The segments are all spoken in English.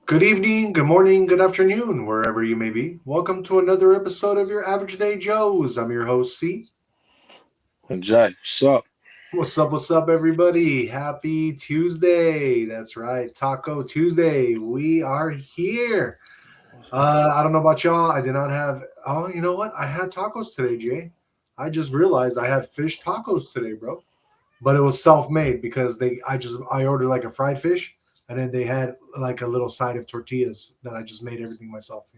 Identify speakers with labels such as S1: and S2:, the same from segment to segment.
S1: Good evening, good morning, good afternoon, wherever you may be. Welcome to another episode of your Average Day Joes. I'm your host, C.
S2: And Jay, what's up?
S1: What's up, everybody? Happy Tuesday. That's right, Taco Tuesday. We are here. I don't know about y'all. I did not have, oh, you know what? I had tacos today, Jay. I just realized I had fish tacos today, bro. But it was self-made because I ordered like a fried fish and then they had like a little side of tortillas that I just made everything myself.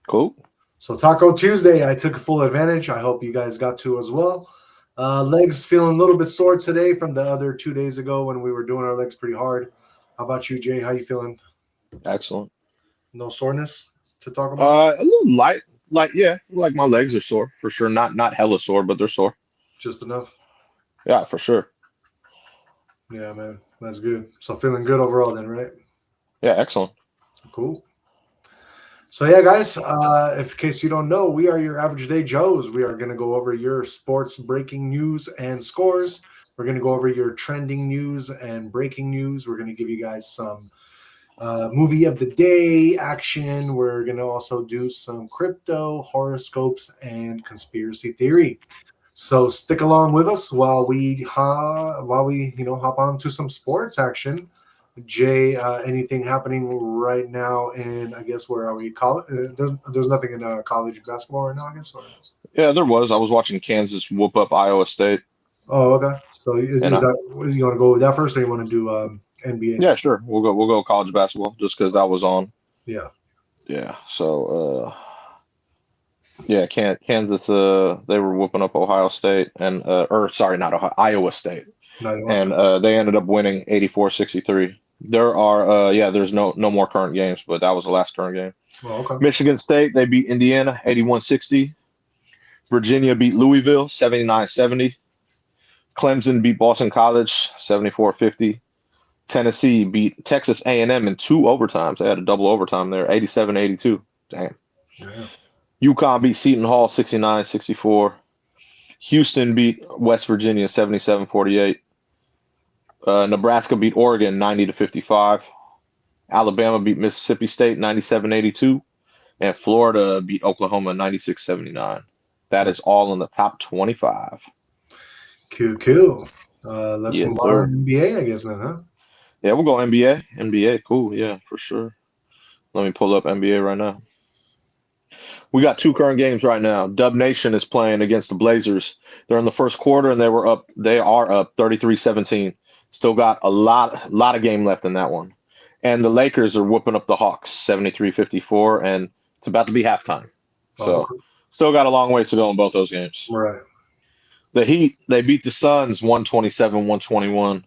S2: Cool.
S1: So Taco Tuesday, I took full advantage. I hope you guys got to as well. Legs feeling a little bit sore today from the other 2 days ago when we were doing our legs pretty hard. How about you, Jay? How you feeling?
S2: Excellent.
S1: No soreness to talk about?
S2: A little light, yeah, like my legs are sore for sure. Not hella sore, but they're sore.
S1: Just enough?
S2: Yeah, for sure.
S1: Yeah, man. That's good. So feeling good overall then, right?
S2: Yeah, excellent.
S1: Cool. So yeah, guys, if in case you don't know, we are your Average Day Joes. We are going to go over your sports breaking news and scores. We're going to go over your trending news and breaking news. We're going to give you guys some movie of the day action. We're going to also do some crypto, horoscopes, and conspiracy theory. So stick along with us while we hop on to some sports action. Jay, anything happening right now in, I guess, where are we? College? There's nothing in college basketball right now, I guess. Or...
S2: Yeah, there was. I was watching Kansas whoop up Iowa State,
S1: Oh, okay. So
S2: and
S1: is that you want to go with that first, or you want to do NBA?
S2: yeah, sure, we'll go college basketball just because that was on.
S1: Yeah,
S2: Yeah, so yeah, Kansas they were whooping up Ohio State and or sorry, not Ohio, Iowa State,
S1: not okay.
S2: and they ended up winning 84-63. There's no more current games, but that was the last current game.
S1: Well, okay.
S2: Michigan State, they beat Indiana 81-60. Virginia beat Louisville 79-70. Clemson beat Boston College 74-50. Tennessee beat Texas A&M in two overtimes. They had a double overtime there, 87-82. Damn.
S1: Yeah,
S2: UConn beat Seton Hall 69-64. Houston beat West Virginia 77-48. Nebraska beat Oregon 90-55. Alabama beat Mississippi State 97-82. And Florida beat Oklahoma 96-79. That is all in the top 25.
S1: cool. Let's
S2: Yes,
S1: move on
S2: sir.
S1: to NBA, I guess then, huh?
S2: Yeah, we'll go NBA. NBA, cool. Yeah, for sure. Let me pull up NBA right now. We got two current games right now. Dub Nation is playing against the Blazers. They're in the first quarter and they are up 33-17. Still got a lot of game left in that one. And the Lakers are whooping up the Hawks 73-54 and it's about to be halftime.
S1: Oh,
S2: So, still got a long ways to go in both those games.
S1: right.
S2: The Heat, they beat the Suns 127-121.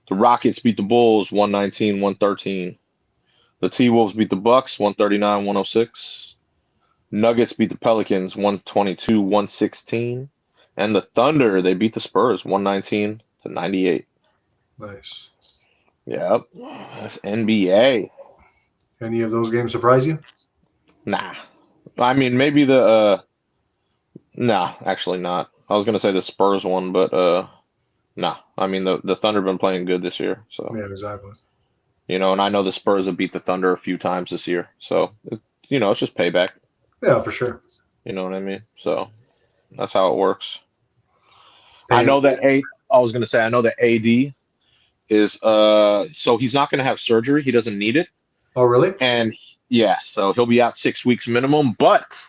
S2: The Rockets beat the Bulls 119-113. The T-Wolves beat the Bucks 139-106. Nuggets beat the Pelicans 122-116. And the Thunder, they beat the Spurs 119-98.
S1: Nice.
S2: Yep. That's NBA.
S1: Any of those games surprise you?
S2: Nah. I mean, maybe nah, actually not. I was gonna say the Spurs one, but nah. I mean the Thunder been playing good this year, so
S1: Yeah, exactly.
S2: and I know the Spurs have beat the Thunder a few times this year, so it's just payback.
S1: Yeah, for sure.
S2: You know what I mean? So that's how it works. I
S1: Paying.
S2: know that A. I was gonna say I know that AD is so he's not gonna have surgery. He doesn't need it,
S1: Oh, really?
S2: and yeah, so he'll be out 6 weeks minimum, but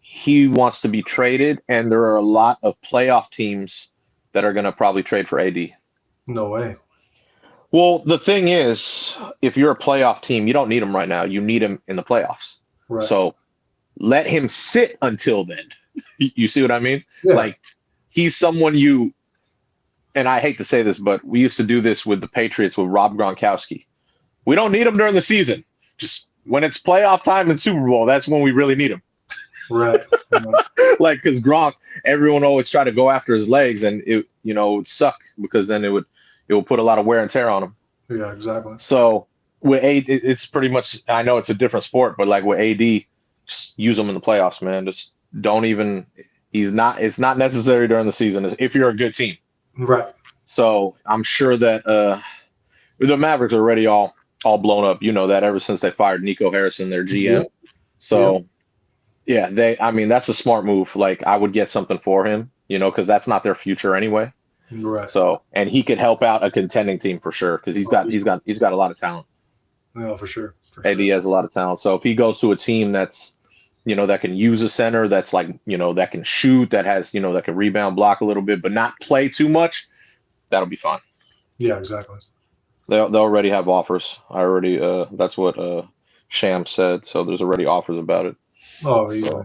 S2: he wants to be traded, and there are a lot of playoff teams that are gonna probably trade for AD.
S1: No way.
S2: Well, the thing is, if you're a playoff team, you don't need him right now. You need him in the playoffs.
S1: Right.
S2: So let him sit until then. You see what I mean?
S1: Yeah.
S2: Like he's someone and I hate to say this, but we used to do this with the Patriots with Rob Gronkowski. We don't need him during the season. Just when it's playoff time and Super Bowl, that's when we really need him.
S1: Right.
S2: Like, because Gronk, everyone always try to go after his legs, and it would suck because then it would put a lot of wear and tear on him.
S1: Yeah, exactly.
S2: So with it's pretty much. I know it's a different sport, but like with AD, just use him in the playoffs, man. Just don't even. He's not. It's not necessary during the season if you're a good team.
S1: Right.
S2: So I'm sure that the Mavericks are already all all blown up. You know that ever since they fired Nico Harrison, their GM.
S1: Yep.
S2: So yeah, I mean, that's a smart move. Like I would get something for him, because that's not their future anyway.
S1: Right.
S2: So, and he could help out a contending team for sure because he's got a lot of talent.
S1: No, for sure.
S2: AD has a lot of talent. So if he goes to a team that's, that can use a center, that's like, that can shoot, that has, that can rebound, block a little bit, but not play too much, that'll be fine.
S1: Yeah, exactly.
S2: They already have offers. That's what Sham said. So there's already offers about it.
S1: Oh,
S2: yeah.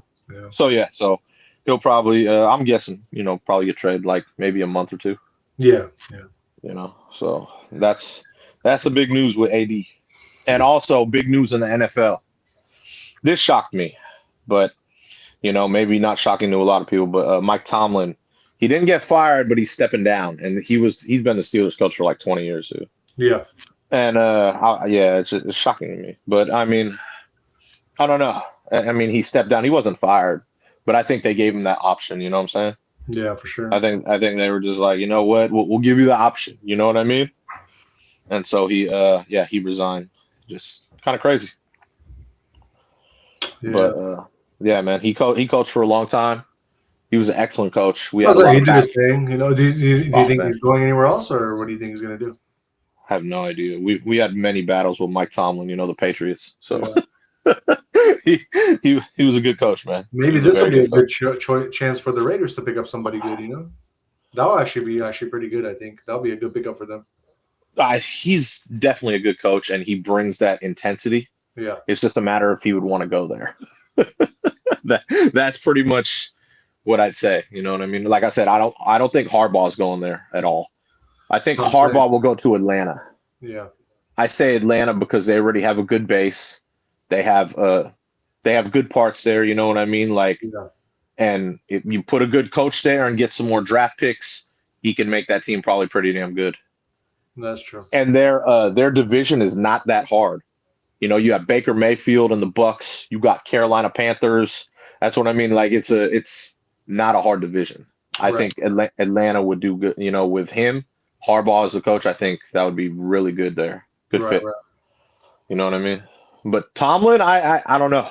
S2: So he'll probably, I'm guessing, probably get traded like maybe a month or two.
S1: Yeah.
S2: So that's the big news with AD. And also big news in the NFL. This shocked me, but maybe not shocking to a lot of people. But Mike Tomlin, he didn't get fired, but he's stepping down, and he's been the Steelers coach for like 20 years too.
S1: Yeah.
S2: And it's shocking to me. But I mean, I don't know. I mean, he stepped down. He wasn't fired, but I think they gave him that option. You know what I'm saying?
S1: Yeah, for sure.
S2: I think they were just like, you know what, we'll give you the option. You know what I mean? And so he resigned. Just kind of crazy.
S1: Yeah.
S2: But yeah, man, he coached for a long time. He was an excellent coach.
S1: He did his thing. Do you think he's going anywhere else, or what do you think he's going to do?
S2: I have no idea. We had many battles with Mike Tomlin, the Patriots. So he was a good coach, man.
S1: Maybe this will be a good chance for the Raiders to pick up somebody good. That'll actually be pretty good. I think that'll be a good pickup for them.
S2: He's definitely a good coach, and he brings that intensity.
S1: Yeah,
S2: it's just a matter if he would want to go there. That's pretty much what I'd say. You know what I mean? Like I said, I don't think Harbaugh's going there at all. I think Harbaugh will go to Atlanta.
S1: Yeah,
S2: I say Atlanta because they already have a good base. They have good parts there. You know what I mean? Like, and if you put a good coach there and get some more draft picks, he can make that team probably pretty damn good.
S1: That's true.
S2: And their division is not that hard. You have Baker Mayfield and the Bucks. You got Carolina Panthers. That's what I mean. Like it's not a hard division. I think Atlanta would do good. With him, Harbaugh as the coach, I think that would be really good there. Good fit. Right. You know what I mean? But Tomlin, I don't know.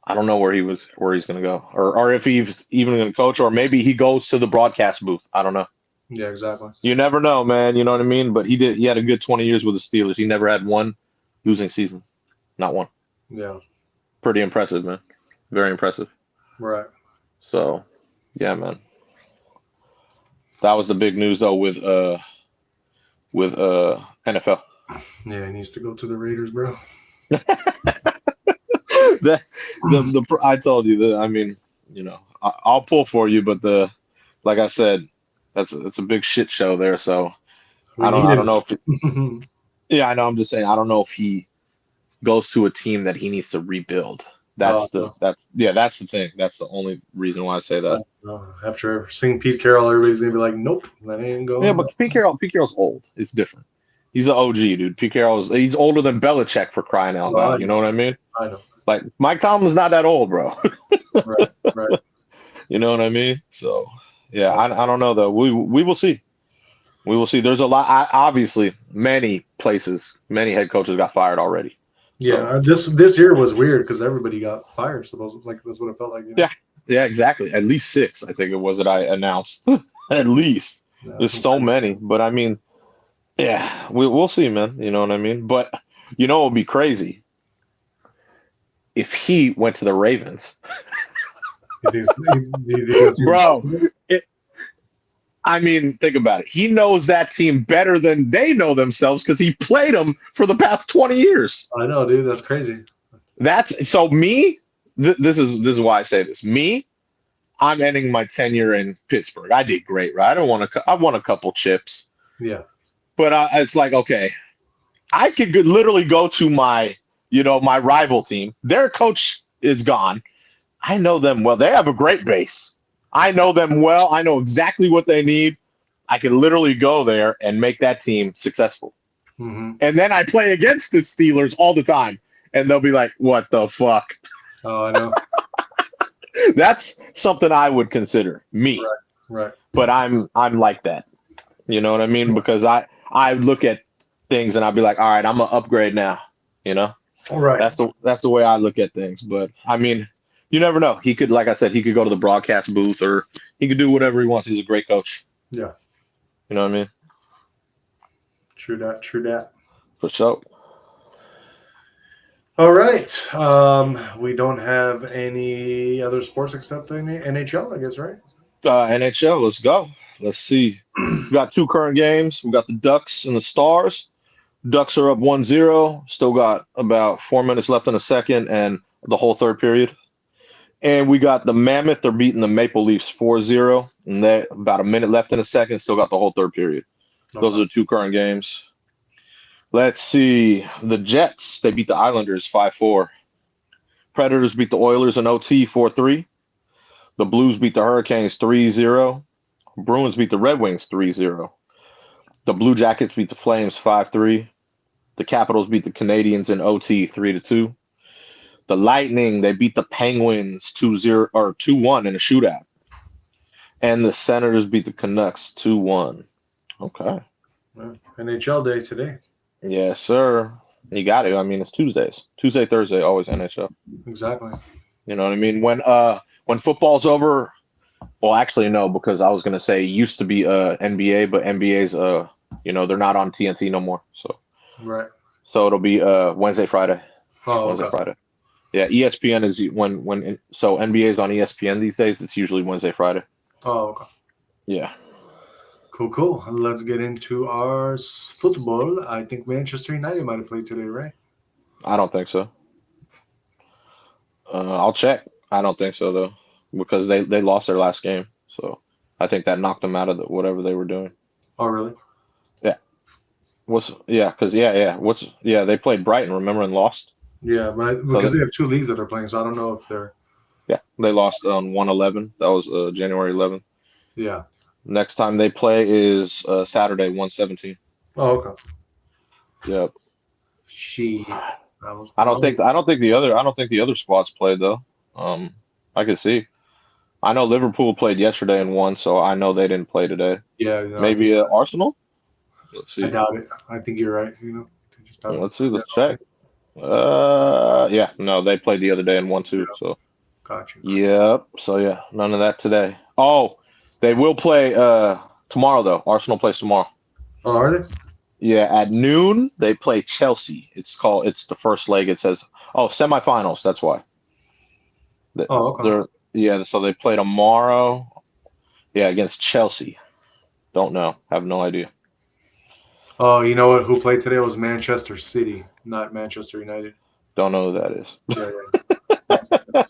S2: I don't know where he's going to go, or if he's even going to coach, or maybe he goes to the broadcast booth. I don't know.
S1: Yeah, exactly.
S2: You never know, man. You know what I mean? But he had a good 20 years with the Steelers. He never had one losing season. Not one.
S1: Yeah.
S2: Pretty impressive, man. Very impressive.
S1: Right.
S2: So, yeah, man. That was the big news though with NFL.
S1: Yeah, he needs to go to the Raiders, bro.
S2: I told you that. I mean, I'll pull for you, but like I said, it's a big shit show there. So I don't know if. Yeah, I know. I'm just saying. I don't know if he goes to a team that he needs to rebuild. That's the thing. That's the only reason why I say that.
S1: After seeing Pete Carroll, everybody's gonna be like, "Nope, that ain't going."
S2: Yeah, but Pete Carroll's old. It's different. He's an OG, dude. Pete he's older than Belichick, for crying out loud. You know what I mean?
S1: I know.
S2: Like Mike Tomlin's not that old, bro.
S1: Right.
S2: You know what I mean? So yeah, I don't know though. We will see. We will see. There's a lot. Obviously, many head coaches got fired already.
S1: Yeah, so. This year was weird because everybody got fired. Supposedly, like that's what it felt like.
S2: Yeah, exactly. At least 6, I think it was that I announced. At least there's so many, but I mean, yeah, we'll see, man. You know what I mean? But it would be crazy if he went to the Ravens. Bro, I mean, think about it. He knows that team better than they know themselves because he played them for the past 20 years.
S1: I know, dude. That's crazy.
S2: That's so me. This is why I say this. Me, I'm ending my tenure in Pittsburgh. I did great, right? I won a couple chips.
S1: Yeah.
S2: But it's like, okay, I could literally go to my rival team. Their coach is gone. I know them well. They have a great base. I know them well. I know exactly what they need. I can literally go there and make that team successful.
S1: Mm-hmm.
S2: And then I play against the Steelers all the time. And they'll be like, what the fuck?
S1: Oh, I know.
S2: That's something I would consider, me.
S1: Right.
S2: But I'm like that. You know what I mean? Because I look at things, and I'll be like, all right, I'm gonna upgrade now. You know,
S1: All right.
S2: that's the way I look at things. But I mean, you never know. He could, like I said, he could go to the broadcast booth, or he could do whatever he wants. He's a great coach.
S1: Yeah.
S2: You know what I mean?
S1: True that. True that.
S2: For sure.
S1: All right. We don't have any other sports except the NHL, I guess, right?
S2: NHL, let's go. Let's see. We got two current games. We got the Ducks and the Stars. Ducks are up 1-0. Still got about 4 minutes left in the second and the whole third period. And we got the Mammoth. They're beating the Maple Leafs 4-0. And they about a minute left in the second. Still got the whole third period. Those are the two current games. Let's see. The Jets, they beat the Islanders 5-4. Predators beat the Oilers in OT 4-3. The Blues beat the Hurricanes 3-0. Bruins beat the Red Wings 3-0. The Blue Jackets beat the Flames 5-3. The Capitals beat the Canadiens in OT 3-2. The Lightning, they beat the Penguins 2-0 or 2-1 in a shootout. And the Senators beat the Canucks 2-1. Okay.
S1: Well, NHL day today.
S2: Yes, sir. You got it. I mean, it's Tuesdays. Tuesday, Thursday, always NHL.
S1: Exactly.
S2: You know what I mean? When football's over, well, actually no, because I was gonna say it used to be NBA, but NBA's they're not on TNT no more. So
S1: Right.
S2: so it'll be Wednesday, Friday.
S1: Oh,
S2: Wednesday,
S1: okay.
S2: Friday. Yeah, ESPN is so NBA's on ESPN these days. It's usually Wednesday, Friday.
S1: Oh, okay.
S2: Yeah.
S1: Cool. Let's get into our football. I think Manchester United might have played today, right?
S2: I don't think so. I'll check. I don't think so though, because they lost their last game. So I think that knocked them out of whatever they were doing.
S1: Oh, really?
S2: Yeah. They played Brighton, remember, and lost.
S1: Yeah, but because they have two leagues that are playing, so I don't know if they're.
S2: Yeah, they lost on 1/11. That was January 11th.
S1: Yeah.
S2: Next time they play is Saturday, 1/17.
S1: Oh, okay.
S2: Yep.
S1: She.
S2: I don't think the other squads played though. I could see. I know Liverpool played yesterday and won, so I know they didn't play today.
S1: Yeah.
S2: Maybe Arsenal. Let's see.
S1: I doubt it. I think you're right.
S2: Let's see. Let's check. No, they played the other day and won too.
S1: Yeah.
S2: So.
S1: Gotcha.
S2: Yep. So yeah, none of that today. Oh, they will play tomorrow though. Arsenal plays tomorrow.
S1: Oh, are they?
S2: Yeah, at noon they play Chelsea. It's the first leg. It says semifinals. That's why.
S1: Okay.
S2: So they play tomorrow. Yeah, against Chelsea. Don't know. Have no idea.
S1: Oh, you know what? Who played today was Manchester City, not Manchester United.
S2: Don't know who that is.
S1: Yeah.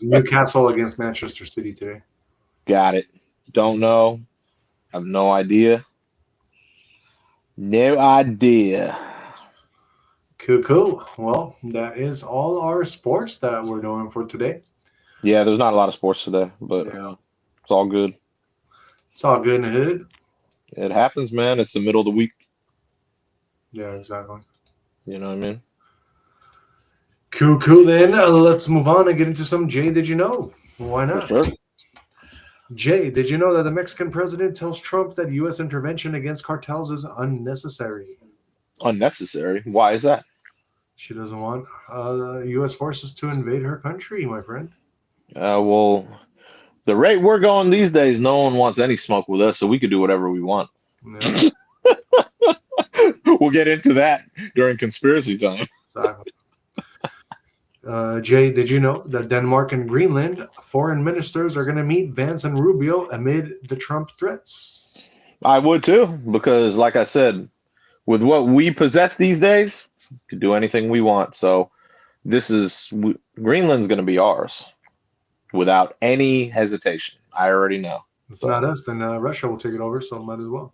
S1: Newcastle against Manchester City today.
S2: Got it. Don't know. Have no idea. No idea.
S1: Cool. Well, that is all our sports that we're doing for today.
S2: Yeah, there's not a lot of sports today, but it's all good.
S1: It's all good in the hood.
S2: It happens, man. It's the middle of the week.
S1: Yeah, exactly.
S2: You know what I mean?
S1: Cool. Then let's move on and get into some Jay. Did you know? Why not?
S2: For sure.
S1: Jay, did you know that the Mexican president tells Trump that U.S. intervention against cartels is unnecessary?
S2: Unnecessary? Why is that?
S1: She doesn't want U.S. forces to invade her country, my friend.
S2: Well, the rate we're going these days, no one wants any smoke with us, so we could do whatever we want.
S1: Yeah.
S2: We'll get into that during conspiracy time.
S1: Exactly. Jay, did you know that Denmark and Greenland foreign ministers are going to meet Vance and Rubio amid the Trump threats?
S2: I would too, because like I said, with what we possess these days, we could do anything we want. So Greenland's going to be ours without any hesitation. I already know.
S1: It's not us, then Russia will take it over, so might as well.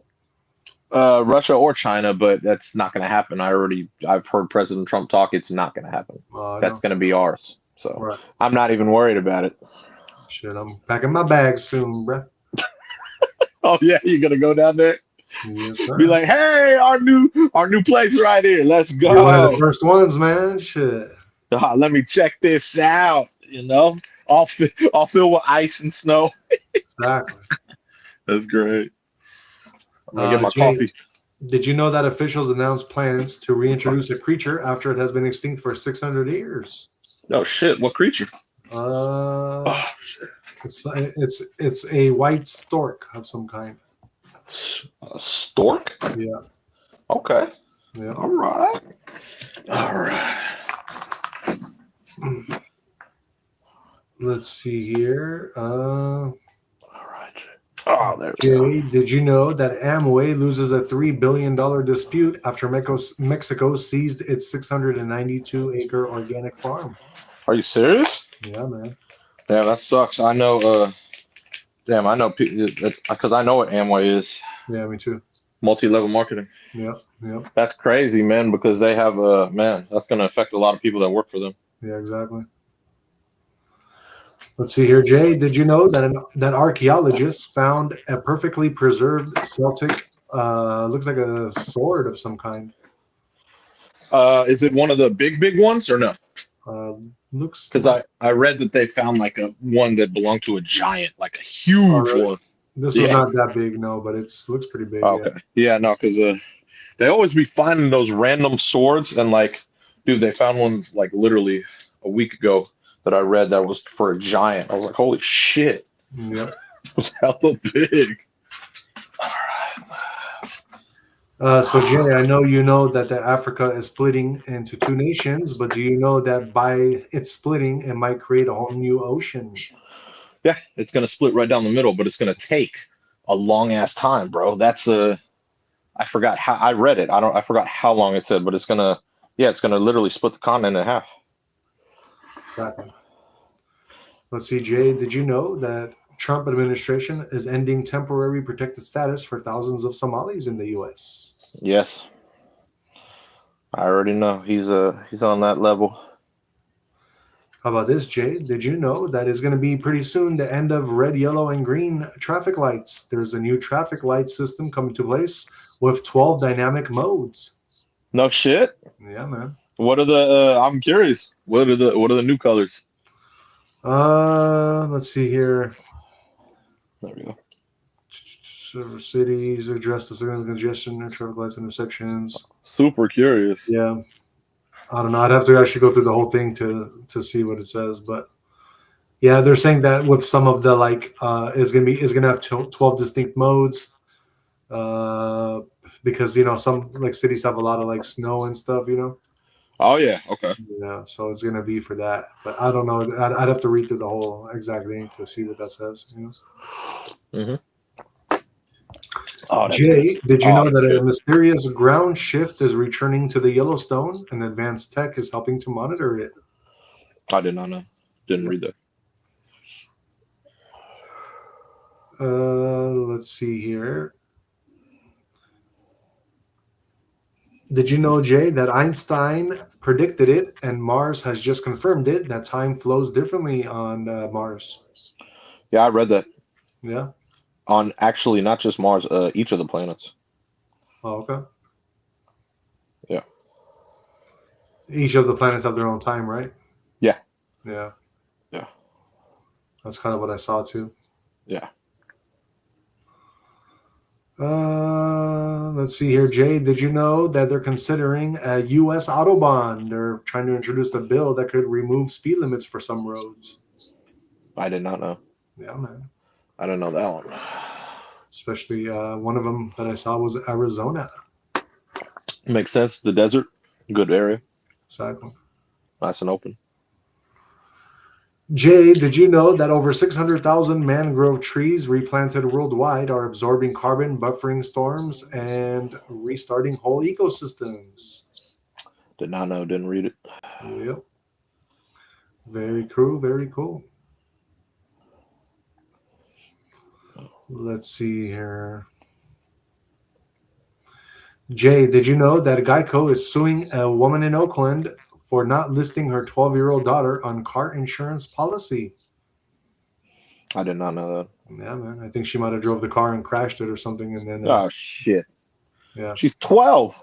S2: Russia or China, but that's not going to happen. I've heard President Trump talk. It's not going to happen. That's going to be ours. So right. I'm not even worried about it.
S1: Shit, I'm packing my bags soon, bruh.
S2: Oh yeah, you're gonna go down there?
S1: Yes, sir.
S2: Be like, hey, our new place right here. Let's go.
S1: You're one of the first ones, man. Shit.
S2: Let me check this out. All filled with ice and snow.
S1: Exactly.
S2: That's great. I'm gonna get my
S1: Jay,
S2: coffee.
S1: Did you know that officials announced plans to reintroduce a creature after it has been extinct for 600 years?
S2: Oh shit! What creature?
S1: Uh,
S2: Oh shit!
S1: it's a white stork of some kind.
S2: A stork?
S1: Yeah,
S2: Okay.
S1: yeah.
S2: All right. All right.
S1: Let's see here.
S2: All right. Oh, there we go.
S1: Jay, did you know that Amway loses a $3 billion dispute after Mexico seized its 692-acre organic farm?
S2: Are you serious?
S1: Yeah, man.
S2: Yeah, that sucks. I know. Damn, I know. Because I know what Amway is.
S1: Yeah, me too.
S2: Multi-level marketing.
S1: Yeah, yeah,
S2: That's crazy, man. Because they have man. That's going to affect a lot of people that work for them.
S1: yeah, exactly. Let's see here, Jay. Did you know that archaeologists found a perfectly preserved Celtic, looks like a sword of some kind?
S2: Is it one of the big ones or no?
S1: Uh, looks
S2: Because
S1: like.
S2: I read that they found like a one that belonged to a giant, like a
S1: Oh,
S2: huge
S1: really?
S2: one.
S1: This is
S2: Yeah.
S1: not that big, no, but it's looks pretty big. Yeah.
S2: Okay. Yeah. No, because they always be finding those random swords and like, dude, they found one like literally a week ago that I read that was for a giant. I was like, holy shit,
S1: Yep.
S2: it was hella big.
S1: So Jay, I know you know that the Africa is splitting into two nations, but do you know that by its splitting, it might create a whole new ocean?
S2: Yeah, it's gonna split right down the middle, but it's gonna take a long ass time, bro. That's I forgot how I read it. I forgot how long it said, but it's gonna yeah, it's gonna literally split the continent in half.
S1: Exactly. Let's see, Jay, did you know that Trump administration is ending temporary protected status for thousands of Somalis in the U.S.?
S2: Yes, I already know. He's on that level.
S1: How about this, Jay? Did you know that it's going to be pretty soon the end of red, yellow, and green traffic lights? There's a new traffic light system coming to place with 12 dynamic modes.
S2: No shit.
S1: Yeah, man.
S2: What are the I'm curious. What are the new colors?
S1: Let's see here.
S2: There we go.
S1: Several cities address the signal congestion and traffic lights intersections.
S2: Super curious.
S1: Yeah, I don't know. I'd have to actually go through the whole thing to see what it says, but yeah, they're saying that with some of the like, is gonna have 12 distinct modes, uh, because some like cities have a lot of like snow and stuff.
S2: Oh yeah, okay.
S1: Yeah, so it's gonna be for that, but I don't know. I'd have to read through the whole exact thing to see what that says.
S2: Mm-hmm. Oh, that's good.
S1: Jay, did you
S2: Oh
S1: know that a
S2: shit.
S1: mysterious ground shift is returning to the Yellowstone and advanced tech is helping to monitor it?
S2: I did not know. Didn't read that.
S1: Let's see here. Did you know, Jay, that Einstein predicted it and Mars has just confirmed it, that time flows differently on Mars?
S2: Yeah, I read that.
S1: Yeah.
S2: On actually not just Mars, each of the planets.
S1: Oh, okay.
S2: Yeah.
S1: Each of the planets have their own time, right?
S2: Yeah.
S1: Yeah.
S2: Yeah.
S1: That's kind of what I saw too.
S2: Yeah.
S1: Let's see here, Jay. Did you know that they're considering a U.S. Autobahn? They're trying to introduce a bill that could remove speed limits for some roads.
S2: I did not know.
S1: Yeah, man.
S2: I didn't know that one.
S1: Especially one of them that I saw was Arizona.
S2: Makes sense. The desert, good area,
S1: Exactly.
S2: nice and open.
S1: Jay, did you know that over 600,000 mangrove trees replanted worldwide are absorbing carbon, buffering storms, and restarting whole ecosystems?
S2: Did not know. Didn't read it.
S1: Yep. Very cool. Very cool. Let's see here. Jay, did you know that Geico is suing a woman in Oakland for not listing her 12-year-old daughter on car insurance policy?
S2: I did not know that.
S1: Yeah, man. I think she might have drove the car and crashed it or something, and then
S2: Oh shit.
S1: yeah.
S2: She's 12.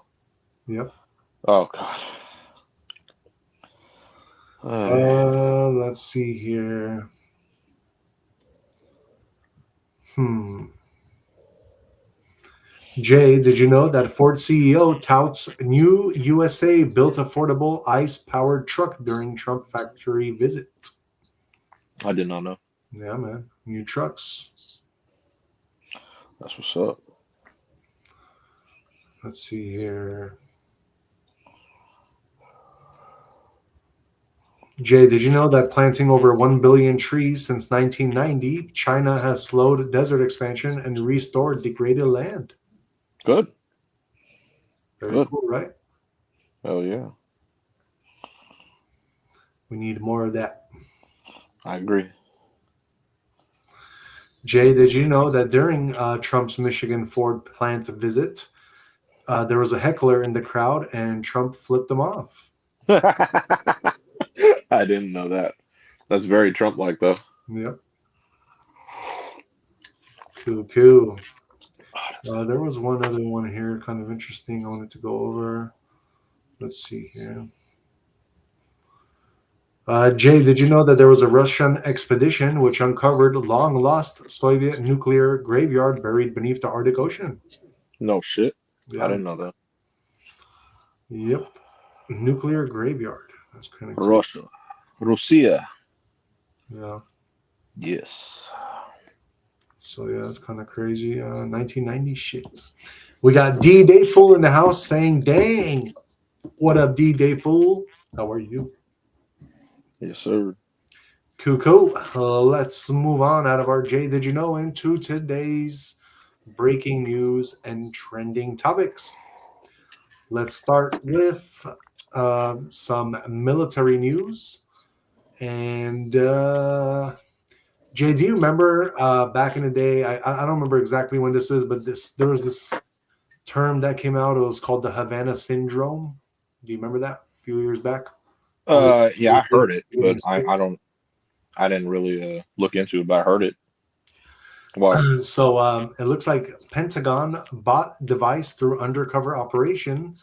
S1: Yep.
S2: Oh god.
S1: Let's see here. Jay, did you know that Ford CEO touts new USA built affordable ICE powered truck during Trump factory visit?
S2: I did not know.
S1: Yeah, man. New trucks.
S2: That's what's up.
S1: Let's see here. Jay, did you know that planting over 1 billion trees since 1990, China has slowed desert expansion and restored degraded land?
S2: Good.
S1: Very
S2: Good.
S1: cool, right?
S2: Hell yeah.
S1: We need more of that.
S2: I agree.
S1: Jay, did you know that during Trump's Michigan Ford plant visit, there was a heckler in the crowd and Trump flipped him off?
S2: I didn't know that. That's very Trump-like, though.
S1: Yep. Cool, cool. There was one other one here, kind of interesting. I wanted to go over. Let's see here. Jay, did you know that there was a Russian expedition which uncovered long lost Soviet nuclear graveyard buried beneath the Arctic Ocean?
S2: No shit. I
S1: Yeah.
S2: didn't know that.
S1: Yep. Nuclear graveyard. That's kind of crazy.
S2: Russia. Russia.
S1: Yeah.
S2: Yes.
S1: So yeah, that's kind of crazy. 1990 shit. We got D-Day Fool in the house saying, "Dang, what up, D-Day Fool? How are you?"
S2: Yes, sir.
S1: Cool. Let's move on out of our Jay Did You Know into today's breaking news and trending topics. Let's start with some military news. And Jay, do you remember back in the day? I don't remember exactly when this is, but there was this term that came out. It was called the Havana Syndrome. Do you remember that a few years back?
S2: Yeah, I heard it, but I didn't really look into it, but I heard it. Why?
S1: So it looks like Pentagon bought device through undercover operation,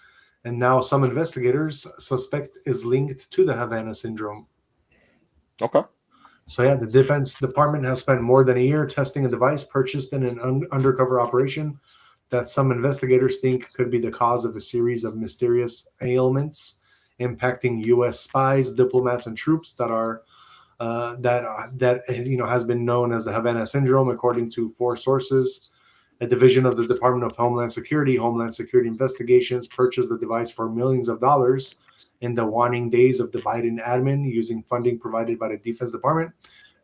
S1: and now some investigators suspect is linked to the Havana Syndrome.
S2: Okay.
S1: So yeah, the Defense Department has spent more than a year testing a device purchased in an undercover operation that some investigators think could be the cause of a series of mysterious ailments impacting U.S. spies, diplomats, and troops that are that has been known as the Havana Syndrome, according to four sources. A division of the Department of Homeland Security Investigations, purchased the device for millions of dollars in the waning days of the Biden admin using funding provided by the Defense Department,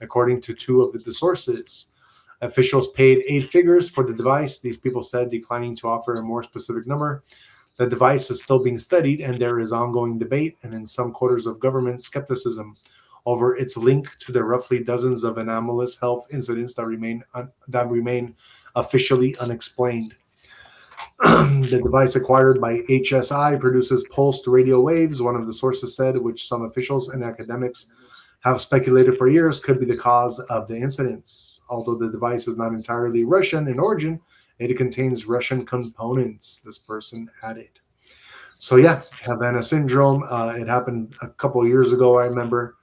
S1: according to two of the sources. Officials paid 8 figures for the device, these people said, declining to offer a more specific number. The device is still being studied, and there is ongoing debate and in some quarters of government skepticism over its link to the roughly dozens of anomalous health incidents that remain officially unexplained. The device acquired by HSI produces pulsed radio waves, one of the sources said, which some officials and academics have speculated for years could be the cause of the incidents. Although the device is not entirely Russian in origin, it contains Russian components, this person added. So yeah, Havana Syndrome. It happened a couple of years ago, I remember,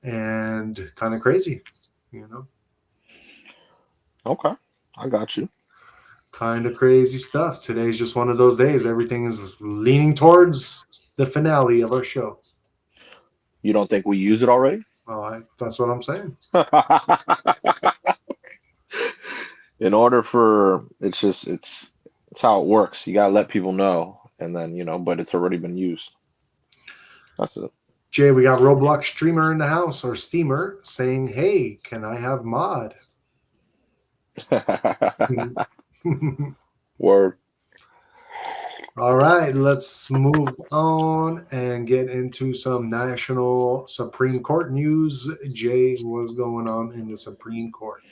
S1: and kind of crazy, you know.
S2: Okay. I got you.
S1: Kind of crazy stuff. Today's just one of those days. Everything is leaning towards the finale of our show.
S2: You don't think we use it already?
S1: That's what I'm saying.
S2: In order for it's how it works. You gotta let people know, and then but it's already been used. That's it.
S1: Jay, we got Roblox streamer in the house, or steamer, saying, "Hey, can I have mod?"
S2: Word.
S1: All right, let's move on and get into some national Supreme Court news. Jay, what's going on in the Supreme Court?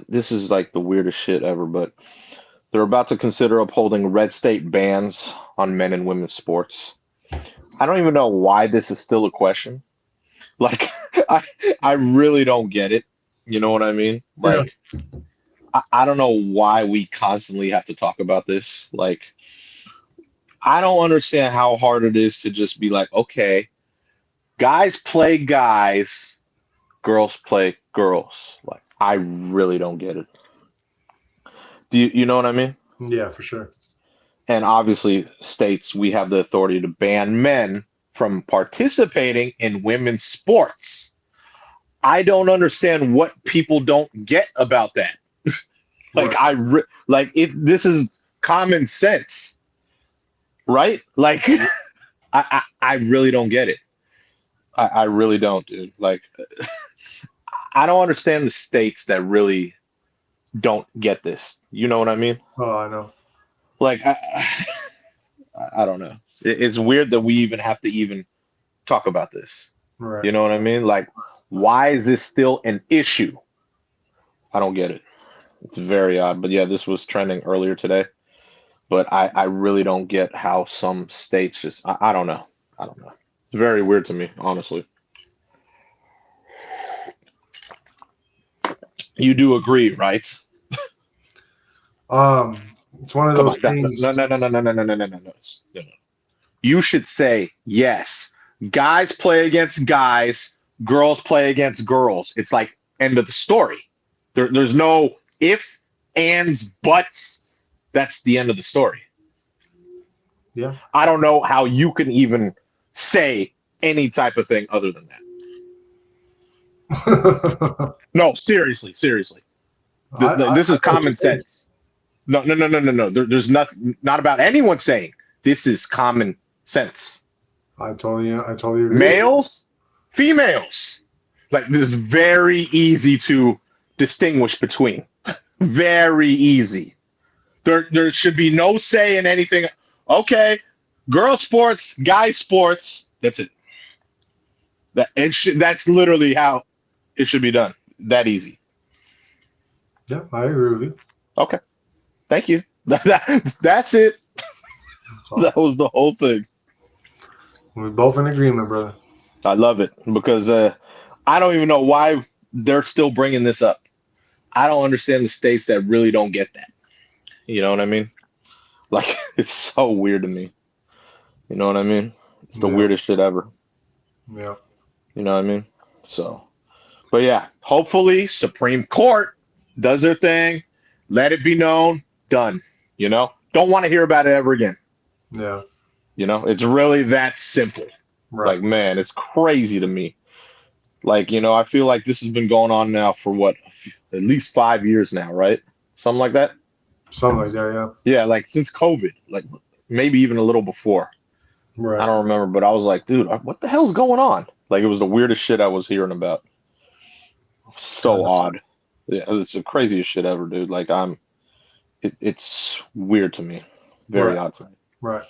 S2: This is like the weirdest shit ever, but they're about to consider upholding red state bans on men and women's sports. I don't even know why this is still a question. Like, I really don't get it. You know what I mean? Like, I don't know why we constantly have to talk about this. Like, I don't understand how hard it is to just be like, okay, guys play guys, girls play girls. Like, I really don't get it. Do you know what I mean?
S1: Yeah, for sure.
S2: And obviously, states, we have the authority to ban men from participating in women's sports. I don't understand what people don't get about that. Like
S1: Right.
S2: this is common sense, right? Like I really don't get it. I really don't, dude. Like I don't understand the states that really don't get this. You know what I mean?
S1: Oh, I know.
S2: Like I don't know. It's weird that we even have to even talk about this.
S1: Right.
S2: You know what I mean? Like, why is this still an issue? I don't get it. It's very odd. But yeah, this was trending earlier today. But I really don't get how some states just I don't know. I don't know. It's very weird to me, honestly. You do agree, right?
S1: It's one of
S2: Come
S1: those
S2: on. No,
S1: things.
S2: no, no, no, no, no, no, no, no, no, no. No. You should say yes. Guys play against guys, girls play against girls. It's like end of the story. There's no if, ands, buts. That's the end of the story.
S1: Yeah.
S2: I don't know how you can even say any type of thing other than that. No, seriously, seriously. This is
S1: I know what you're
S2: common
S1: saying.
S2: sense. No, no, no, no, no, no. There's nothing, not about anyone saying this is common sense.
S1: I totally agree with you.
S2: Males, females. Like this is very easy to distinguish between. Very easy. There should be no say in anything. Okay, girl sports, guy sports. That's it. That's literally how it should be done. That easy.
S1: Yeah, I agree with you.
S2: Okay. Thank you. That's it.
S1: So
S2: That was the whole thing.
S1: we're both in agreement, brother.
S2: I love it because I don't even know why they're still bringing this up. I don't understand the states that really don't get that. You know what I mean? Like, it's so weird to me. You know what I mean? It's the
S1: Yeah.
S2: weirdest shit ever.
S1: Yeah.
S2: You know what I mean? So, but yeah, hopefully Supreme Court does their thing. Let it be known. Done. You know? Don't want to hear about it ever again.
S1: Yeah.
S2: You know? It's really that simple.
S1: Right.
S2: Like, man, it's crazy to me. Like, you know, I feel like this has been going on now for what, at least 5 years now, right? Something like that.
S1: Something like that, yeah.
S2: Yeah, like since COVID, like maybe even a little before. I
S1: Right.
S2: don't remember, but I was like, dude, what the hell's going on? Like, it was the weirdest shit I was hearing about. So odd. Yeah, it's the craziest shit ever, dude. Like, it's weird to me. Very
S1: Right.
S2: odd to me,
S1: Right.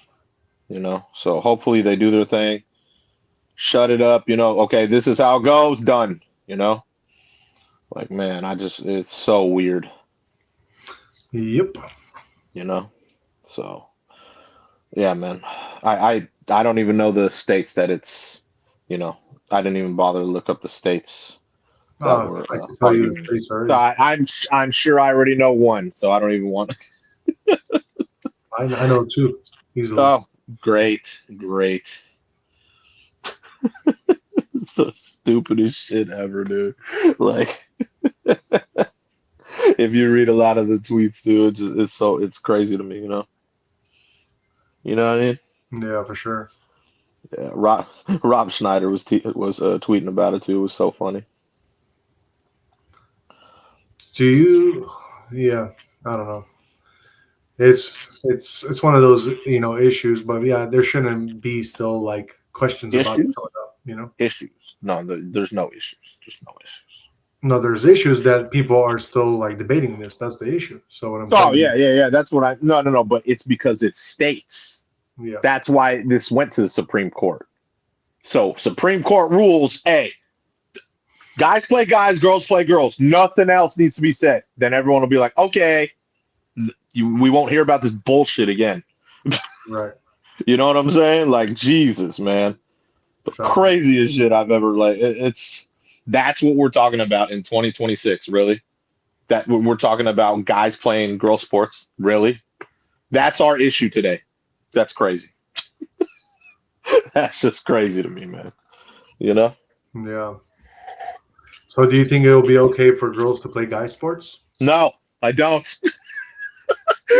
S2: you know? So hopefully they do their thing, shut it up, you know? Okay, this is how it goes, done, you know? Like, man, it's so weird,
S1: Yep.
S2: you know? So, yeah, man. I don't even know the states that it's, you know, I didn't even bother to look up the states that were
S1: I can tell you the
S2: arguing.
S1: states
S2: So
S1: already.
S2: I'm sure I already know one, so I don't even want to.
S1: I know two, easily.
S2: Oh, great, great. It's the stupidest shit ever, dude. Like, if you read a lot of the tweets, dude, it's crazy to me, you know. You know what I mean?
S1: Yeah, for sure.
S2: Yeah, Rob Schneider was tweeting about it too. It was so funny.
S1: Do you? Yeah, I don't know. It's one of those issues, but yeah, there shouldn't be still like questions about it
S2: Issues?
S1: coming up.
S2: Issues. No, there's no issues. Just no issues.
S1: No, there's issues that people are still like debating this. That's the issue. So what I'm
S2: Oh
S1: saying
S2: yeah,
S1: is,
S2: yeah, yeah. That's what I. No, no, no. But it's because it's states.
S1: yeah,
S2: That's why this went to the Supreme Court. So Supreme Court rules: A, guys play guys, girls play girls. Nothing else needs to be said. Then everyone will be like, okay, we won't hear about this bullshit again.
S1: right.
S2: You know what I'm saying? Like Jesus, man, the
S1: Exactly.
S2: craziest shit I've ever like. That's what we're talking about in 2026. Really, that we're talking about guys playing girl sports. Really, that's our issue today. That's crazy. That's just crazy to me, man. You know?
S1: Yeah. So do you think it'll be okay for girls to play guy sports?
S2: No, I don't.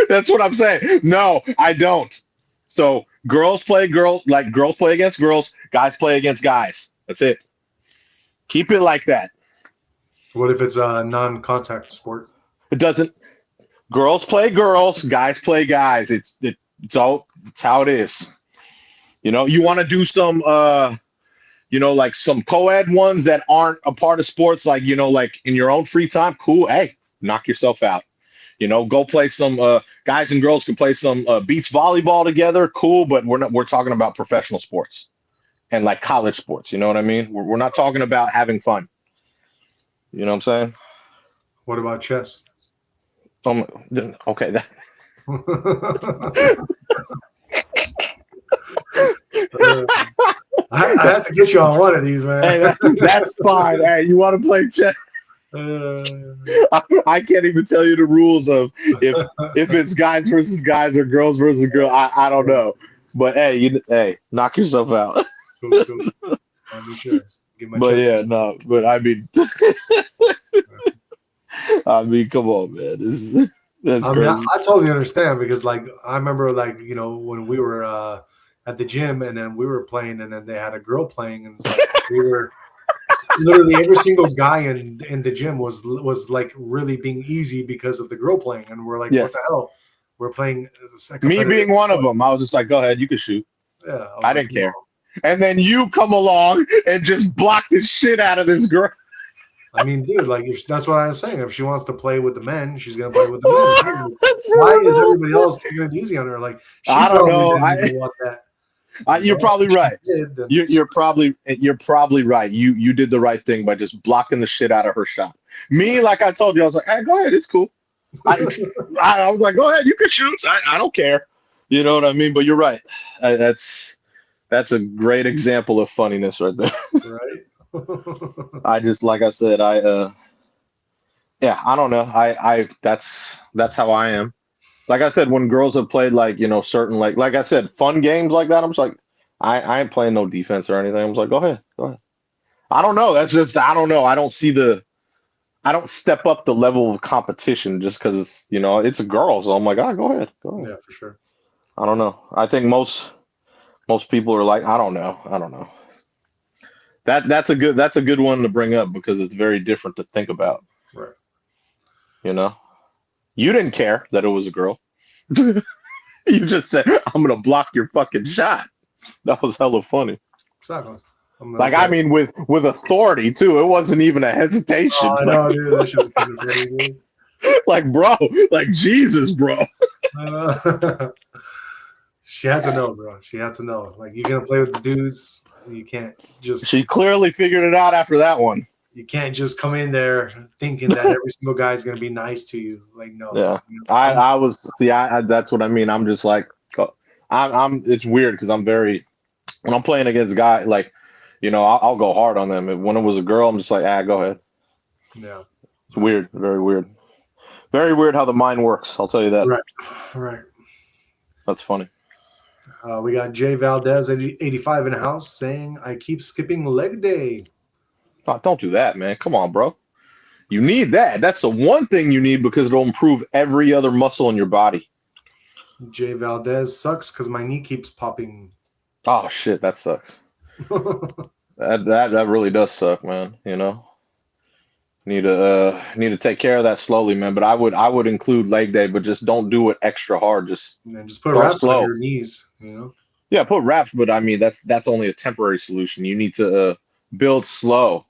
S2: That's what I'm saying. No, I don't. So girls play against girls, guys play against guys. That's it. Keep it like that.
S1: What if it's a non-contact sport?
S2: It doesn't. Girls play girls, guys play guys. It's how it is. You want to do some like some co-ed ones that aren't a part of sports, like like in your own free time. Cool. Hey, knock yourself out. Go play some guys and girls can play some beach volleyball together. Cool, but we're talking about professional sports and like college sports. You know what I mean? We're not talking about having fun. You know what I'm saying?
S1: What about chess?
S2: Okay.
S1: I have to get you on one of these, man.
S2: Hey, that's fine. Hey, you want to play chess? I can't even tell you the rules of if it's guys versus guys or girls versus girls. I don't know, but hey, knock yourself out.
S1: Cool. I'll be sure.
S2: But yeah, no. But I mean, come on, man. That's crazy.
S1: I totally understand because, like, I remember, like, when we were at the gym and then we were playing and then they had a girl playing and it's like we were literally every single guy in the gym was like really being easy because of the girl playing, and we're like,
S2: Yes.
S1: what the hell? We're playing as a second.
S2: Me being one of them, I was just like, go ahead, you can shoot.
S1: Yeah,
S2: I didn't care. And then you come along and just block the shit out of this girl.
S1: I mean, dude, like that's what I'm saying. If she wants to play with the men, she's gonna play with the men. Why is everybody else taking it easy on her? Like,
S2: I don't know.
S1: Didn't want that.
S2: You're probably right. You're probably right. You did the right thing by just blocking the shit out of her shot. Me, like I told you, I was like, hey, go ahead, it's cool. I was like, go ahead, you can shoot. I don't care. You know what I mean? But you're right. That's a great example of funniness right there.
S1: Right.
S2: I just, like I said, I don't know. That's how I am. Like I said, when girls have played like, certain like I said, fun games like that, I'm just like, I ain't playing no defense or anything. I'm just like, go ahead. I don't know. That's just, I don't know. I don't step up the level of competition just because, it's a girl. So I'm like, go ahead.
S1: Yeah, for sure.
S2: I don't know. I think most people are like, I don't know. That's a good one to bring up because it's very different to think about.
S1: Right.
S2: You didn't care that it was a girl. You just said, I'm going to block your fucking shot. That was hella funny.
S1: Exactly.
S2: Like, I mean, with authority, too. It wasn't even a hesitation.
S1: Oh, no, dude. That shit was pretty funny, dude.
S2: Like, bro. Like, Jesus, bro.
S1: She had to know, bro. She had to know. Like, you're going to play with the dudes. You can't just...
S2: She clearly figured it out after that one.
S1: You can't just come in there thinking that every single guy is going to be nice to you. Like, no.
S2: Yeah. I was... See, that's what I mean. I'm just like... it's weird because I'm very... When I'm playing against guys, like, I'll go hard on them. When it was a girl, I'm just like, go ahead.
S1: Yeah.
S2: It's weird. Very weird. Very weird how the mind works. I'll tell you that.
S1: Right.
S2: That's funny.
S1: We got Jay Valdez, 85 in the house, saying, I keep skipping leg day.
S2: Oh, don't do that, man. Come on, bro. You need that. That's the one thing you need because it'll improve every other muscle in your body. Jay
S1: Valdez sucks because my knee keeps popping.
S2: Oh, shit. That sucks. That really does suck, man. Need to take care of that slowly, man. But I would include leg day, but just don't do it extra hard. Just
S1: put wraps on your knees.
S2: Yeah, put wraps, but I mean that's only a temporary solution. You need to build slow.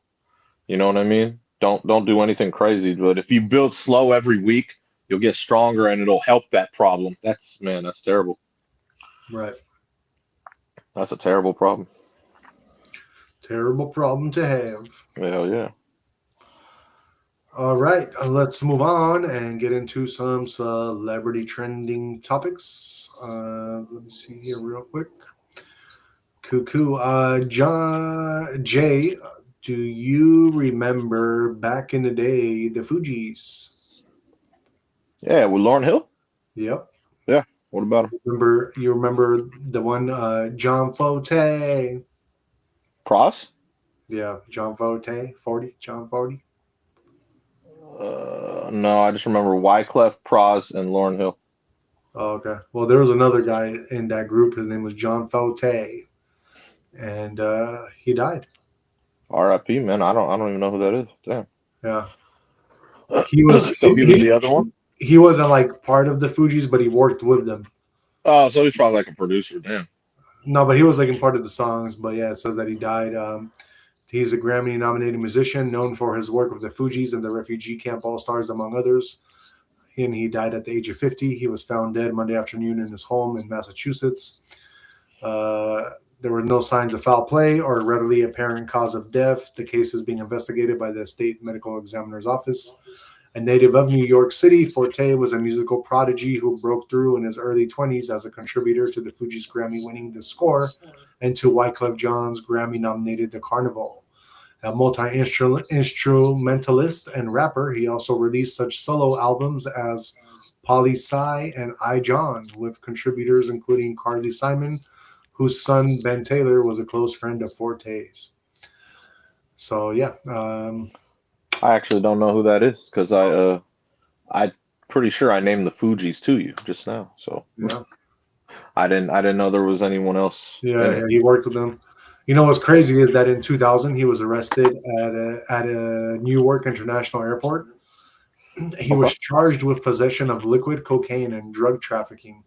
S2: You know what I mean? Don't do anything crazy. But if you build slow every week, you'll get stronger and it'll help that problem. That's terrible.
S1: Right.
S2: That's a terrible problem.
S1: Terrible problem to have.
S2: Hell yeah.
S1: All right, let's move on and get into some celebrity trending topics. Let me see here real quick. Cuckoo. Jay, do you remember back in the day the Fugees?
S2: Yeah, with Lauryn Hill?
S1: Yep.
S2: Yeah, what about him?
S1: You remember the one, John Forte?
S2: Pross?
S1: Yeah, John Forte, John Forte.
S2: No, I just remember Wyclef, Pross, and Lauryn Hill.
S1: Oh, okay. Well, there was another guy in that group. His name was John Faute, and he died.
S2: R.I.P. Man, I don't even know who that is. Damn.
S1: Yeah, he was
S2: So he was the other one.
S1: he wasn't like part of the Fugees, but he worked with them.
S2: Oh, so he's probably like a producer. Damn.
S1: No, but he was like in part of the songs. But yeah, it says that he died. He's a Grammy-nominated musician known for his work with the Fugees and the Refugee Camp All Stars, among others. And he died at the age of 50. He was found dead Monday afternoon in his home in Massachusetts. There were no signs of foul play or readily apparent cause of death. The case is being investigated by the state medical examiner's office. A native of New York City, Forte was a musical prodigy who broke through in his early 20s as a contributor to the Fugees' Grammy-winning The Score and to Wyclef Jean's Grammy-nominated The Carnival. A multi-instrumentalist and rapper, he also released such solo albums as Poli Sci and I John, with contributors including Carly Simon, whose son Ben Taylor was a close friend of Forte's. So yeah,
S2: I actually don't know who that is because I pretty sure I named the Fugees to you just now. So
S1: yeah,
S2: I didn't know there was anyone else in
S1: yeah,
S2: it.
S1: he worked with them. You know what's crazy is that in 2000 he was arrested at a Newark International Airport. He
S2: Okay.
S1: was charged with possession of liquid cocaine and drug trafficking.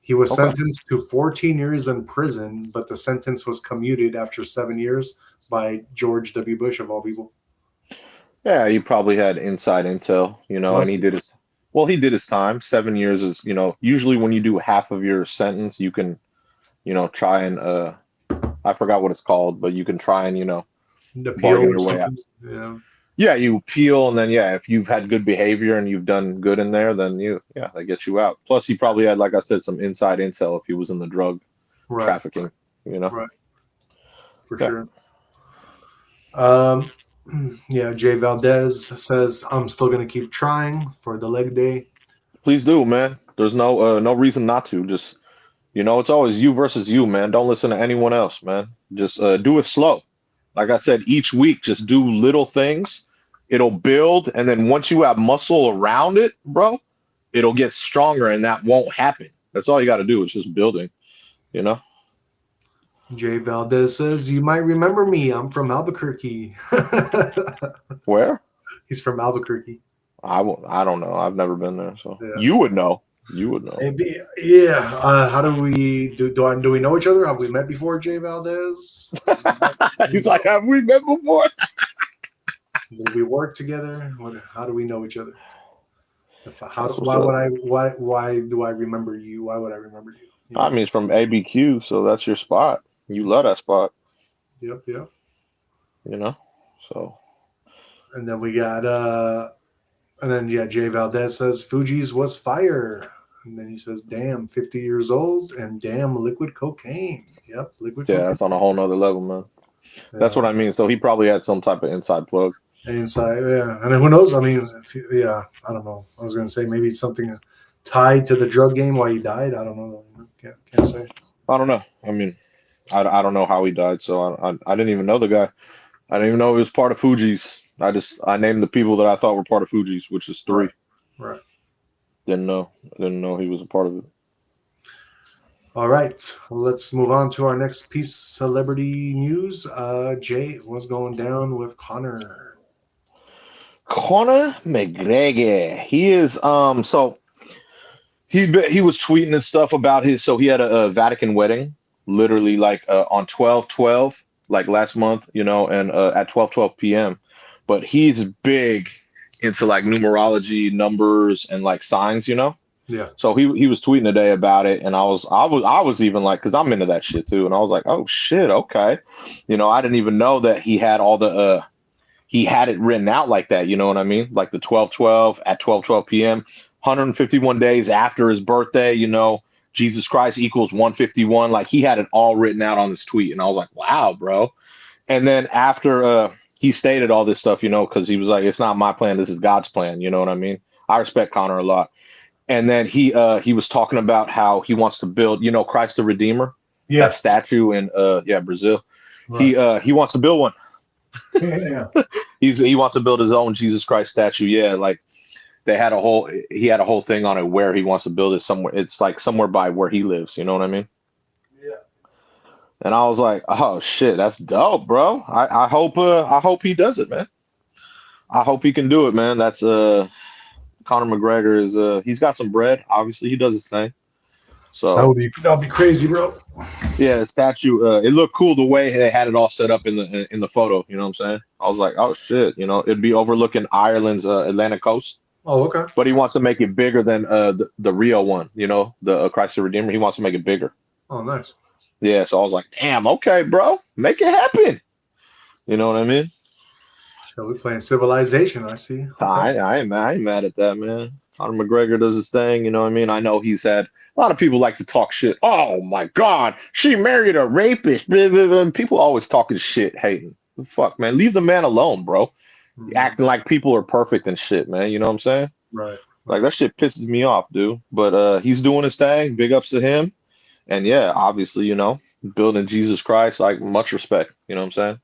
S1: He was
S2: Okay.
S1: sentenced to 14 years in prison, but the sentence was commuted after 7 years by George W. Bush, of all people.
S2: Yeah, he probably had inside intel, and
S1: Must
S2: he
S1: be.
S2: did his well, he did his time. 7 years is, usually when you do half of your sentence, you can, try and I forgot what it's called, but you can try and,
S1: The appeal
S2: bargain
S1: or
S2: your way out.
S1: something. Yeah.
S2: Yeah, you appeal, and then yeah, if you've had good behavior and you've done good in there, then that gets you out. Plus, he probably had, like I said, some inside intel if he was in the drug
S1: Right.
S2: trafficking. You know.
S1: Right. For
S2: Yeah.
S1: sure. Um, yeah, Jay Valdez says, I'm still going to keep trying for the leg day.
S2: Please do, man. There's no reason not to. Just it's always you versus you, man. Don't listen to anyone else, man. Just do it slow. Like I said, each week, just do little things. It'll build, and then once you have muscle around it, bro, it'll get stronger, and that won't happen. That's all you got to do. It's just building, you know.
S1: Jay Valdez says, You might remember me. I'm from Albuquerque.
S2: Where?
S1: He's from Albuquerque.
S2: I don't know. I've never been there, so
S1: Yeah.
S2: you would know. You would know.
S1: Maybe, yeah. How do we do we know each other? Have we met before, Jay Valdez?
S2: He's like, have we met before?
S1: Did we work together? How do we know each other?
S2: That's what's
S1: Why would
S2: up.
S1: why do I remember you? Why would I remember you?
S2: I mean, it's from ABQ, so that's your spot. You love that spot,
S1: Yep, yep.
S2: you know. So
S1: And then we got and then yeah, Jay Valdez says Fuji's was fire. And then he says, damn, 50 years old and damn liquid cocaine. Yep, liquid
S2: yeah,
S1: cocaine.
S2: that's on a whole nother level, man. That's
S1: Yeah.
S2: what I mean. So he probably had some type of inside plug.
S1: Inside, yeah. And who knows? I mean, yeah, I don't know. I was gonna say maybe it's something tied to the drug game why he died. I don't know. Can't say.
S2: I don't know. I mean, I don't know how he died, so I didn't even know the guy. I didn't even know he was part of Fuji's. I named the people that I thought were part of Fuji's, which is three.
S1: Right.
S2: Didn't know he was a part of it.
S1: All right. Well, let's move on to our next piece, celebrity news. Jay, what's going down with Connor?
S2: Conor McGregor. He is so he was tweeting and stuff about he had a Vatican wedding literally like on 12/12 like last month, and at 12:12 p.m. But he's big into like numerology, numbers, and like signs,
S1: Yeah.
S2: So he was tweeting today about it, and I was even like, because I'm into that shit too, and I was like, oh shit, okay, I didn't even know that he had all the he had it written out like that, you know what I mean? Like the 12/12 at 12:12 p.m., 151 days after his birthday, Jesus Christ equals 151. Like he had it all written out on this tweet, and I was like, wow, bro. And then after he stated all this stuff, because he was like, it's not my plan, this is God's plan, you know what I mean? I respect Connor a lot. And then he was talking about how he wants to build, Christ the Redeemer,
S1: Yeah.
S2: that statue in Brazil.
S1: Right.
S2: He wants to build one.
S1: Yeah.
S2: He wants to build his own Jesus Christ statue. Yeah, like they had a whole he had a whole thing on it where he wants to build it somewhere. It's like somewhere by where he lives. You know what I mean?
S1: Yeah.
S2: And I was like, oh shit, that's dope, bro. I hope he does it, man. I hope he can do it, man. That's Conor McGregor is he's got some bread. Obviously, he does his thing. So
S1: That would be crazy, bro.
S2: yeah, the statue. It looked cool the way they had it all set up in the photo. You know what I'm saying? I was like, oh shit, you know, it'd be overlooking Ireland's Atlantic coast.
S1: Oh, okay.
S2: But he wants to make it bigger than the Rio one. You know, the Christ the Redeemer. He wants to make it bigger.
S1: Oh, nice.
S2: Yeah, so I was like, damn, okay, bro, make it happen. You know what I mean?
S1: So we playing Civilization, I see. Okay.
S2: I ain't mad at that, man. Conor McGregor does his thing, you know what I mean? I know he's had a lot of people like to talk shit. Oh my God, she married a rapist. Blah, blah, blah. People always talking shit, hating. Fuck, man. Leave the man alone, bro. Acting like people are perfect and shit, man. You know what I'm saying?
S1: Right.
S2: Like that shit pisses me off, dude. But he's doing his thing. Big ups to him. And yeah, obviously, you know, building Jesus Christ, like much respect. You know what I'm saying?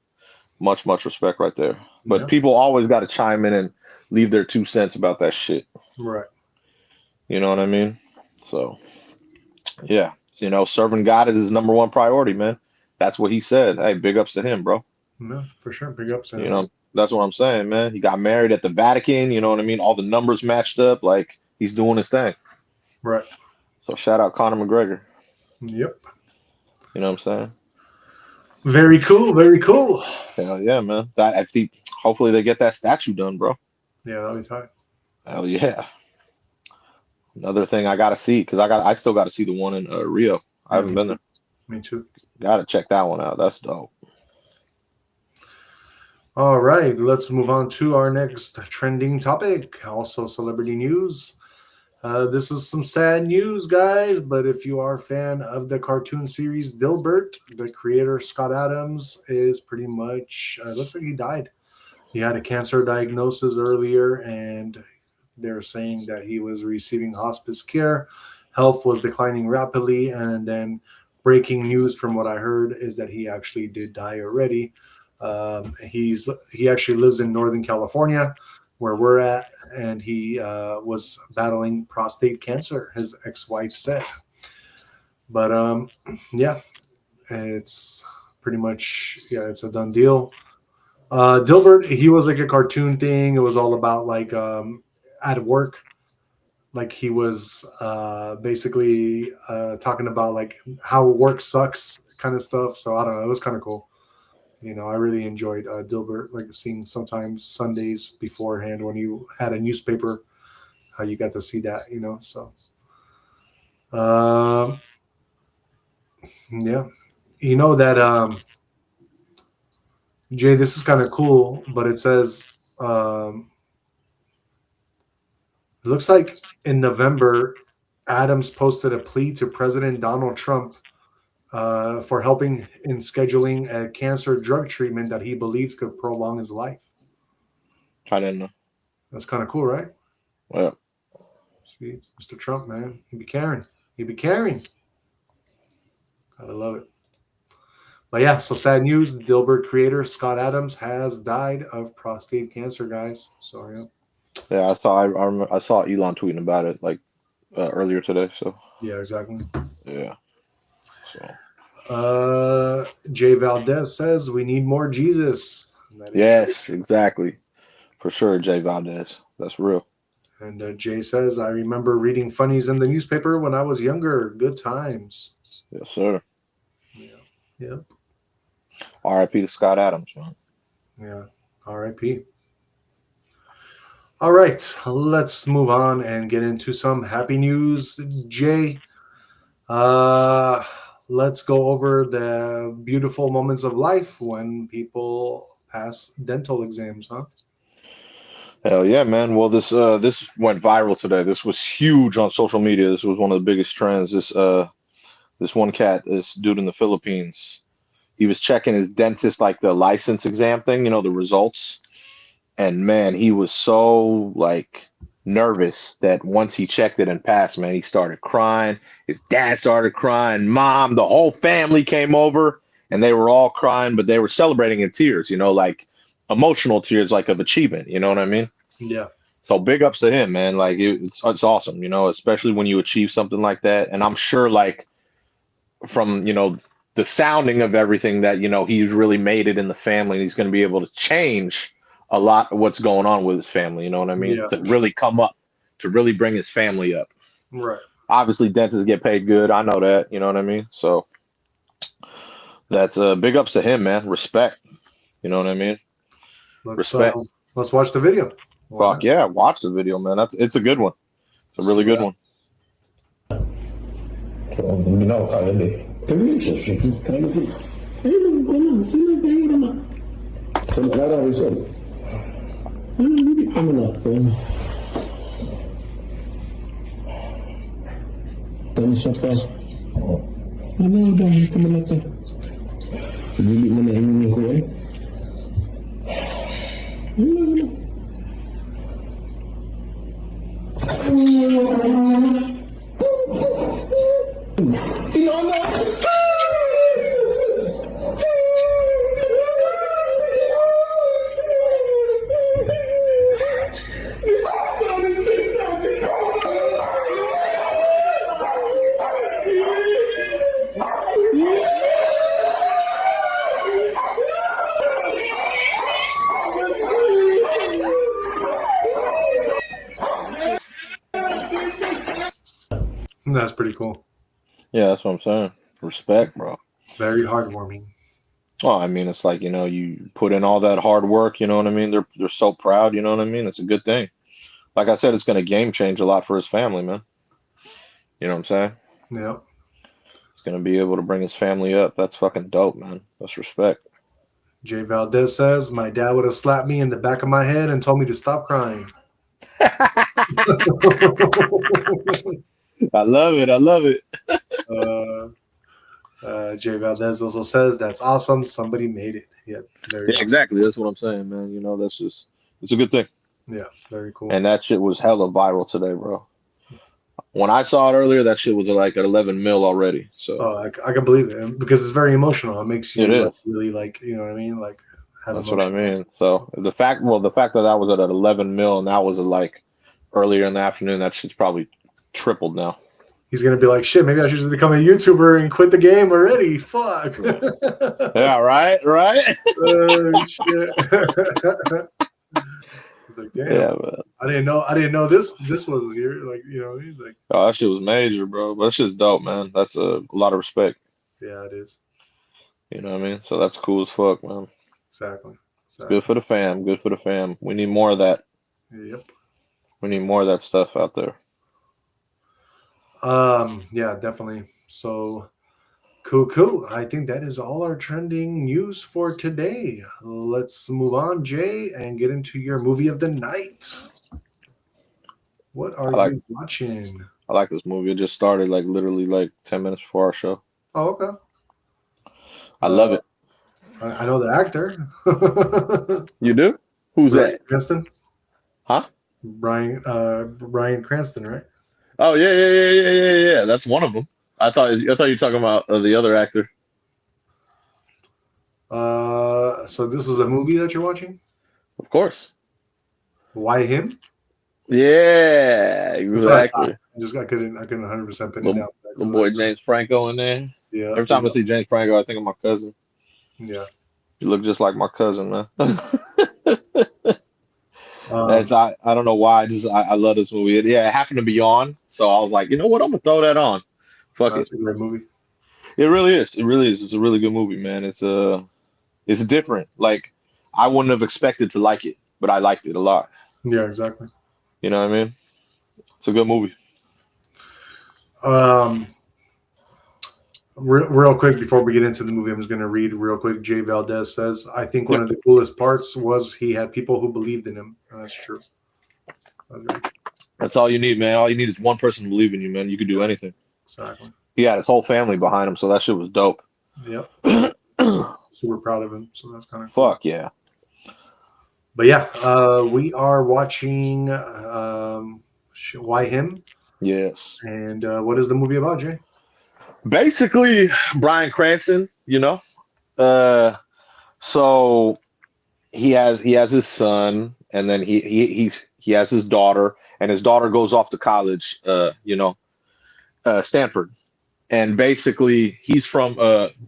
S2: Much respect right there. But
S1: Yeah.
S2: people always got to chime in and leave their 2 cents about that shit.
S1: Right.
S2: You know what I mean? So, yeah, you know, serving God is his number one priority, man. That's what he said. Hey, big ups to him, bro.
S1: No, for sure. Big ups.
S2: You know, that's what I'm saying, man. He got married at the Vatican. You know what I mean? All the numbers matched up. Like he's doing his thing.
S1: Right.
S2: So shout out Conor McGregor.
S1: Yep.
S2: You know what I'm saying?
S1: Very cool. Very cool.
S2: Hell yeah, man. That I think hopefully they get that statue done, bro.
S1: Yeah, that'll be tight.
S2: Hell yeah. Another thing I gotta see because I still gotta see the one in Rio. I haven't been there.
S1: Me too.
S2: Gotta check that one out. That's dope.
S1: All right, let's move on to our next trending topic. Also, celebrity news. This is some sad news, guys, but if you are a fan of the cartoon series Dilbert, the creator Scott Adams is pretty much, looks like he died. He had a cancer diagnosis earlier, and they're saying that he was receiving hospice care. Health was declining rapidly, and then breaking news from what I heard is that he actually did die already. He actually lives in Northern California, where we're at, and he was battling prostate cancer, his ex-wife said. But yeah, it's pretty much, yeah, it's a done deal. Dilbert, he was like a cartoon thing. It was all about like at work, like he was basically talking about like how work sucks kind of stuff. So I don't know, it was kind of cool. You know, I really enjoyed Dilbert, like seeing sometimes Sundays beforehand when you had a newspaper, how you got to see that, you know. So, yeah, you know that Jay, this is kind of cool, but it says it looks like in November, Adams posted a plea to President Donald Trump for helping in scheduling a cancer drug treatment that he believes could prolong his life.
S2: I didn't know.
S1: That's kind of cool, right?
S2: Well,
S1: See, Mr. Trump, man, he be caring. He be caring. Gotta love it. But yeah, so sad news. Dilbert creator Scott Adams has died of prostate cancer, guys. So yeah.
S2: yeah, I saw Elon tweeting about it like earlier today. So
S1: Yeah, exactly.
S2: yeah. So
S1: Jay Valdez says we need more Jesus. That is
S2: yes,
S1: true.
S2: exactly. For sure, Jay Valdez. That's real.
S1: And Jay says, I remember reading funnies in the newspaper when I was younger. Good times.
S2: Yes, sir.
S1: Yeah. Yep.
S2: R.I.P. to Scott Adams, man.
S1: Yeah. R.I.P. All right. Let's move on and get into some happy news. Jay, let's go over the beautiful moments of life when people pass dental exams, huh?
S2: Hell yeah, man. Well, this went viral today. This was huge on social media. This was one of the biggest trends. This one cat, this dude in the Philippines, he was checking his dentist like the license exam thing, you know, the results. And man, he was so like nervous that once he checked it and passed, man, he started crying. His dad started crying, mom, the whole family came over and they were all crying, but they were celebrating in tears, you know, like emotional tears, like of achievement. You know what I mean?
S1: Yeah.
S2: So big ups to him, man. Like it's awesome, especially when you achieve something like that. And I'm sure, like from the sounding of everything, that he's really made it in the family, and he's going to be able to change a lot of what's going on with his family. You know what I mean?
S1: Yeah.
S2: To really come up, to really bring his family up.
S1: Right.
S2: Obviously, dentists get paid good. I know that. You know what I mean? So that's big ups to him, man. Respect. You know what I mean? Respect.
S1: Let's watch the video.
S2: Fuck yeah, watch the video, man. It's a good one. It's a really good one.
S1: That's pretty cool.
S2: Yeah, that's what I'm saying. Respect, bro.
S1: Very heartwarming.
S2: Well, I mean, it's like, you put in all that hard work, you know what I mean? They're so proud, you know what I mean? It's a good thing. Like I said, it's going to game change a lot for his family, man. You know what I'm saying?
S1: Yeah.
S2: He's going to be able to bring his family up. That's fucking dope, man. That's respect.
S1: Jay Valdez says, my dad would have slapped me in the back of my head and told me to stop crying.
S2: I love it. I love it.
S1: Jay Valdez also says, that's awesome. Somebody made it. Yeah,
S2: awesome. Exactly. That's what I'm saying, man. It's a good thing.
S1: Yeah, very cool.
S2: And that shit was hella viral today, bro. When I saw it earlier, that shit was like at 11 mil already. So
S1: I can believe it because it's very emotional. It makes you really you know what I mean? Like,
S2: that's emotions. What I mean. So the fact that was at 11 mil and that was like earlier in the afternoon, that shit's probably tripled now.
S1: He's gonna be like, shit, maybe I should just become a YouTuber and quit the game already. Fuck.
S2: Yeah, right.
S1: Shit. It's like, damn. Yeah, man. I didn't know this was here. Like, you know what I mean? Like,
S2: oh, that shit was major, bro. But that shit's dope, man. That's a lot of respect.
S1: Yeah, it is.
S2: You know what I mean? So that's cool as fuck, man.
S1: Exactly.
S2: Good for the fam. Good for the fam. We need more of that.
S1: Yep.
S2: We need more of that stuff out there.
S1: Yeah, definitely. So cool. I think that is all our trending news for today. Let's move on, Jay, and get into your movie of the night. What are you watching?
S2: I like this movie. It just started like literally like 10 minutes before our show.
S1: Oh, okay.
S2: I love it.
S1: I know the actor.
S2: You do? Who's that?
S1: Cranston.
S2: Huh?
S1: Bryan Cranston, right?
S2: Oh yeah. That's one of them. I thought you were talking about the other actor.
S1: So this is a movie that you're watching?
S2: Of course.
S1: Why him?
S2: Yeah, exactly.
S1: I couldn't 100% pin it down.
S2: The boy James Franco in there.
S1: Yeah.
S2: Every time I see James Franco, I think of my cousin.
S1: Yeah.
S2: You look just like my cousin, man. I don't know why. I love this movie. It happened to be on, so I was like, you know what? I'm gonna throw that on. Fuck
S1: That's a great movie.
S2: It really is. It really is. It's a really good movie, man. It's different. Like, I wouldn't have expected to like it, but I liked it a lot.
S1: Yeah, exactly.
S2: You know what I mean? It's a good movie.
S1: Real quick before we get into the movie, I'm just going to read real quick. Jay Valdez says, I think one of the coolest parts was he had people who believed in him. And that's true.
S2: That's all you need, man. All you need is one person to believe in you, man. You could do anything.
S1: Exactly.
S2: He had his whole family behind him, so that shit was dope.
S1: Yep. Super proud of him. So that's kind of
S2: cool. Fuck yeah.
S1: But yeah, we are watching Why Him?
S2: Yes.
S1: And what is the movie about, Jay?
S2: Basically, Bryan Cranston, so he has his son, and then he has his daughter, and his daughter goes off to college, Stanford. And basically he's from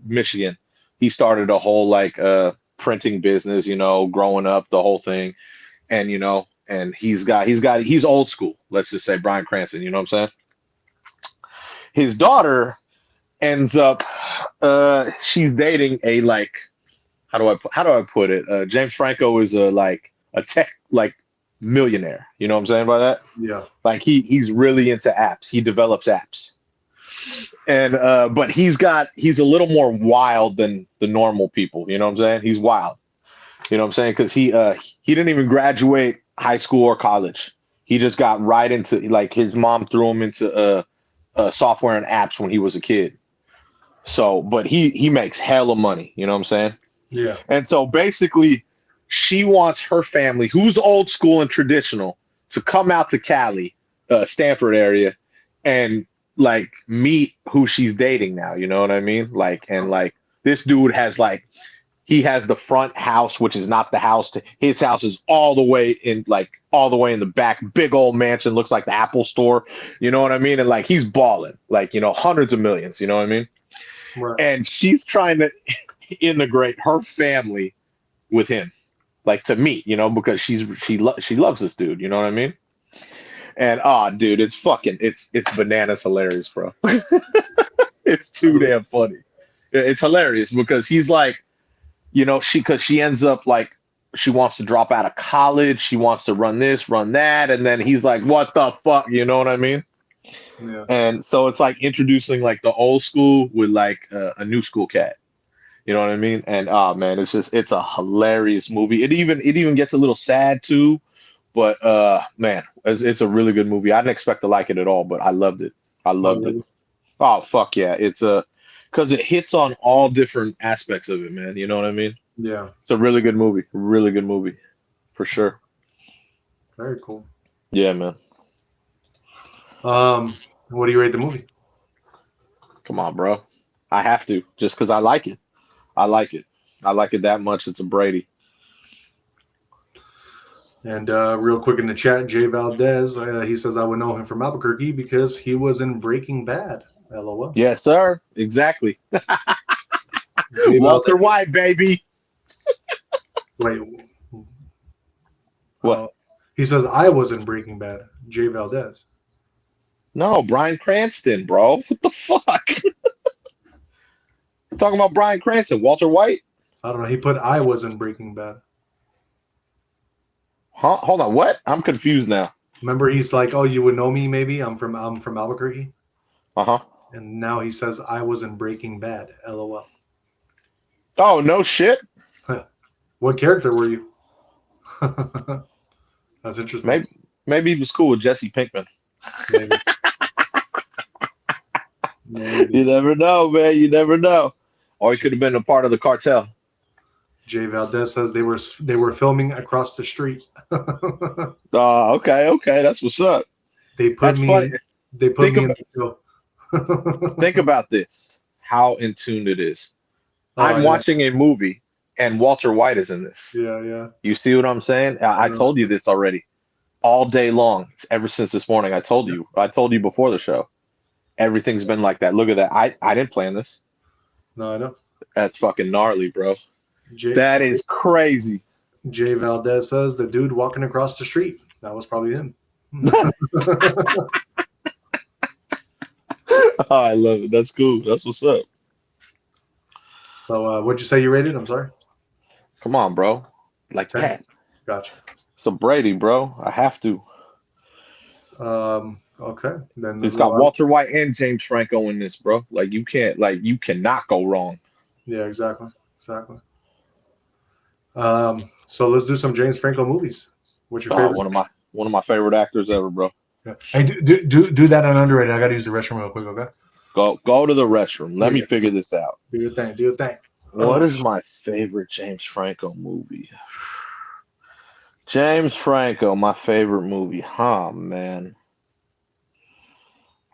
S2: Michigan. He started a whole like printing business, growing up, the whole thing. And and he's old school, let's just say Bryan Cranston, you know what I'm saying? His daughter ends up she's dating a like how do I put it? James Franco is a tech like millionaire, you know what I'm saying by that?
S1: Yeah.
S2: Like he's really into apps. He develops apps. And but he's a little more wild than the normal people, you know what I'm saying? He's wild. You know what I'm saying? Because he didn't even graduate high school or college. He just got right into, like, his mom threw him into software and apps when he was a kid. So, but he makes hella money, you know what I'm saying?
S1: Yeah.
S2: And so basically, she wants her family, who's old school and traditional, to come out to Cali, Stanford area, and like meet who she's dating now. You know what I mean? Like, and like this dude has like, he has the front house, which is not the house. His house is all the way in the back, big old mansion, looks like the Apple store. You know what I mean? And like he's balling, like, hundreds of millions. You know what I mean?
S1: Right.
S2: And she's trying to integrate her family with him, like to meet, because she loves this dude. You know what I mean? And dude, it's bananas hilarious, bro. It's too damn funny. It's hilarious because he's like, because she ends up like she wants to drop out of college, she wants to run this, run that, and then he's like, what the fuck, you know what I mean?
S1: Yeah.
S2: And so it's like introducing like the old school with like a new school cat. You know what I mean? And man, it's a hilarious movie. It even gets a little sad too, but man, it's a really good movie. I didn't expect to like it at all, but I loved it. I loved it. Oh fuck yeah. It's because it hits on all different aspects of it, man. You know what I mean?
S1: Yeah.
S2: It's a really good movie. Really good movie. For sure.
S1: Very cool.
S2: Yeah, man.
S1: What do you rate the movie?
S2: Come on, bro. I have to, just because I like it. I like it. I like it that much. It's a Brady.
S1: And real quick in the chat, Jay Valdez, he says, I would know him from Albuquerque because he was in Breaking Bad. LOL.
S2: Yes, sir. Exactly.
S1: Jay
S2: Walter
S1: Valdez.
S2: White, baby.
S1: Wait.
S2: What?
S1: He says, I was in Breaking Bad. Jay Valdez.
S2: No, Bryan Cranston, bro. What the fuck? Talking about Bryan Cranston, Walter White.
S1: I don't know. He put I was in Breaking Bad.
S2: Huh? Hold on. What? I'm confused now.
S1: Remember, he's like, "Oh, you would know me, maybe. I'm from Albuquerque."
S2: Uh-huh.
S1: And now he says, "I was in Breaking Bad." LOL.
S2: Oh, no shit.
S1: What character were you? That's interesting.
S2: Maybe he was cool with Jesse Pinkman.
S1: Maybe. Maybe.
S2: You never know, man. You never know. Or he could have been a part of the cartel.
S1: Jay Valdez says they were filming across the street.
S2: Okay. That's what's up.
S1: They put
S2: That's
S1: me.
S2: funny.
S1: They put me in the show.
S2: Think about this. How in tune it is.
S1: Oh,
S2: I'm watching a movie and Walter White is in this.
S1: Yeah.
S2: You see what I'm saying? I told you this already. All day long, ever since this morning. I told you before the show. Everything's been like that. Look at that. I didn't plan this.
S1: No, I know.
S2: That's fucking gnarly, bro. That is crazy.
S1: Jay Valdez says the dude walking across the street. That was probably him.
S2: Oh, I love it. That's cool. That's what's up.
S1: So, what'd you say you rated? I'm sorry.
S2: Come on, bro. Like
S1: 10.
S2: that.
S1: Gotcha.
S2: So Brady, bro. I have to.
S1: Okay. Then
S2: It's got Walter White and James Franco in this, bro. Like you cannot go wrong.
S1: Yeah, exactly. So let's do some James Franco movies. What's your favorite?
S2: One of my favorite actors ever, bro.
S1: Yeah. Hey, do that on underrated. I gotta use the restroom real quick, okay?
S2: Go to the restroom. Let me figure this out.
S1: Do your thing.
S2: What is my favorite James Franco movie? James Franco, my favorite movie. Huh, man.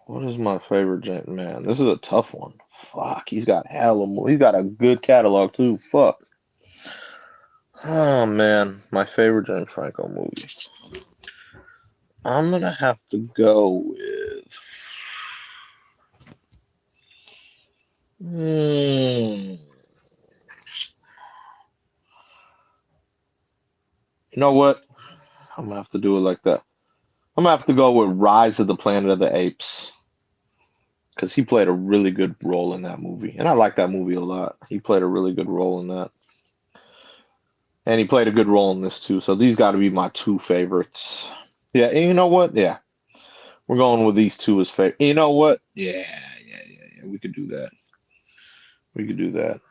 S2: What is my favorite James? Man, this is a tough one. Fuck, he's got he's got a good catalog too. Fuck. Oh man, my favorite James Franco movie. I'm gonna have to go with. You know what? I'm gonna have to do it like that. I'm gonna have to go with Rise of the Planet of the Apes because he played a really good role in that movie, and I like that movie a lot. He played a really good role in that, and he played a good role in this too. So these got to be my two favorites. Yeah, and you know what? Yeah, we're going with these two as favorite. You know what? Yeah. We could do that. We could do that.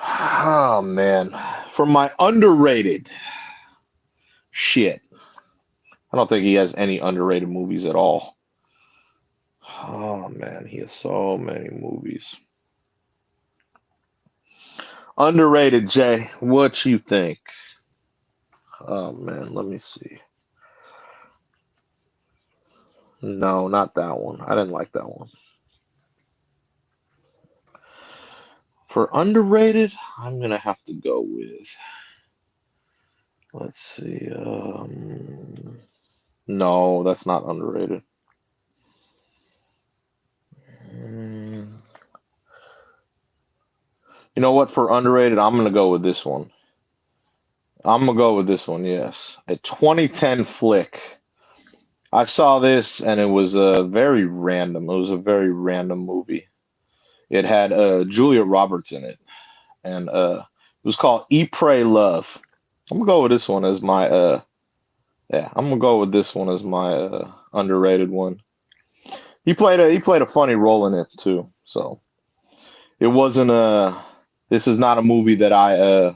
S2: Oh man, for my underrated shit, I don't think he has any underrated movies at all. Oh man, he has so many movies. Underrated, Jay. What you think? Oh man, let me see. No, not that one. I didn't like that one. For underrated, I'm gonna have to go with. Let's see. No, that's not underrated. Mm, You know what? For underrated, I'm gonna go with this one. I'm gonna go with this one. Yes, a 2010 flick. I saw this and it was very random. It was a very random movie. It had Julia Roberts in it, and it was called Eat, Pray, Love. I'm gonna go with this one as my yeah. I'm gonna go with this one as my underrated one. He played a funny role in it too. So it wasn't a. This is not a movie that I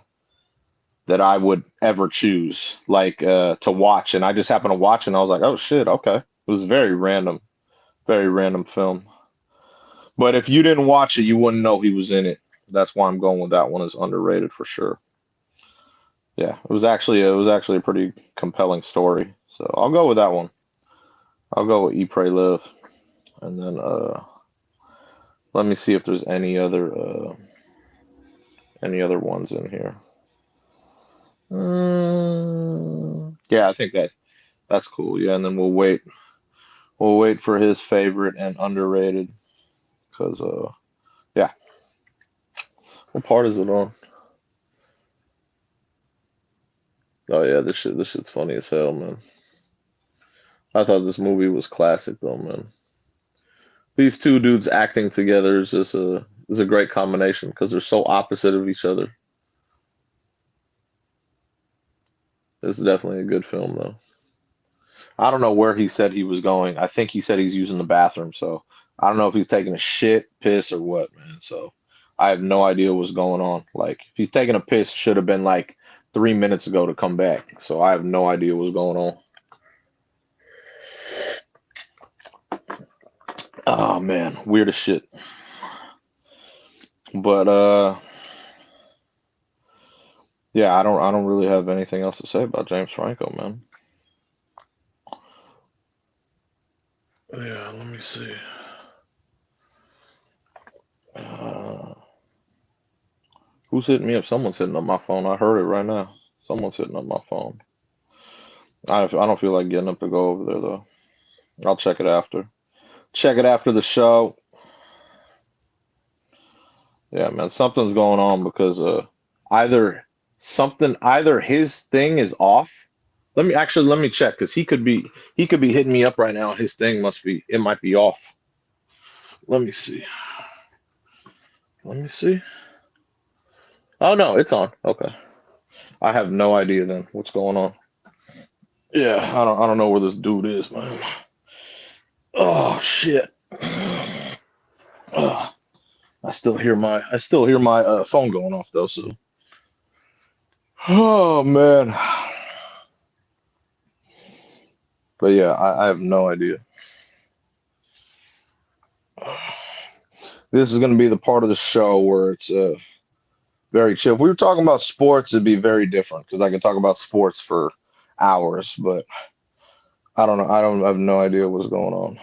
S2: would ever choose like to watch, and I just happened to watch, and I was like, oh shit, okay. It was very random film. But if you didn't watch it, you wouldn't know he was in it. That's why I'm going with that one as underrated for sure. Yeah, it was actually a pretty compelling story. So I'll go with that one. I'll go with Eat, Pray, Live, and then let me see if there's any other ones in here. Yeah, I think that's cool. Yeah, and then we'll wait for his favorite and underrated because yeah. What part is it on? Oh yeah, this shit's funny as hell, man. I thought this movie was classic though, man. These two dudes acting together is a great combination because they're so opposite of each other. It's definitely a good film though. I don't know where he said he was going. I think he said he's using the bathroom, so I don't know if he's taking a shit, piss, or what, man. So I have no idea what's going on. Like if he's taking a piss, should have been like 3 minutes ago to come back. So I have no idea what's going on. Oh man, weird as shit. But yeah, I don't really have anything else to say about James Franco, man. Yeah, let me see. Uh, who's hitting me up? Someone's hitting up my phone. I heard it right now. Someone's hitting up my phone. I don't feel like getting up to go over there though. I'll check it after. Check it after the show. Yeah, man, something's going on because either either his thing is off. Let me check because he could be hitting me up right now. His thing might be off. Let me see. Let me see. Oh no, it's on. Okay. I have no idea then what's going on. Yeah, I don't know where this dude is, man. Oh shit. Ugh. I still hear my phone going off though, so oh man. But yeah, I have no idea. This is gonna be the part of the show where it's very chill. If we were talking about sports, it'd be very different because I can talk about sports for hours, but I don't know. I have no idea what's going on.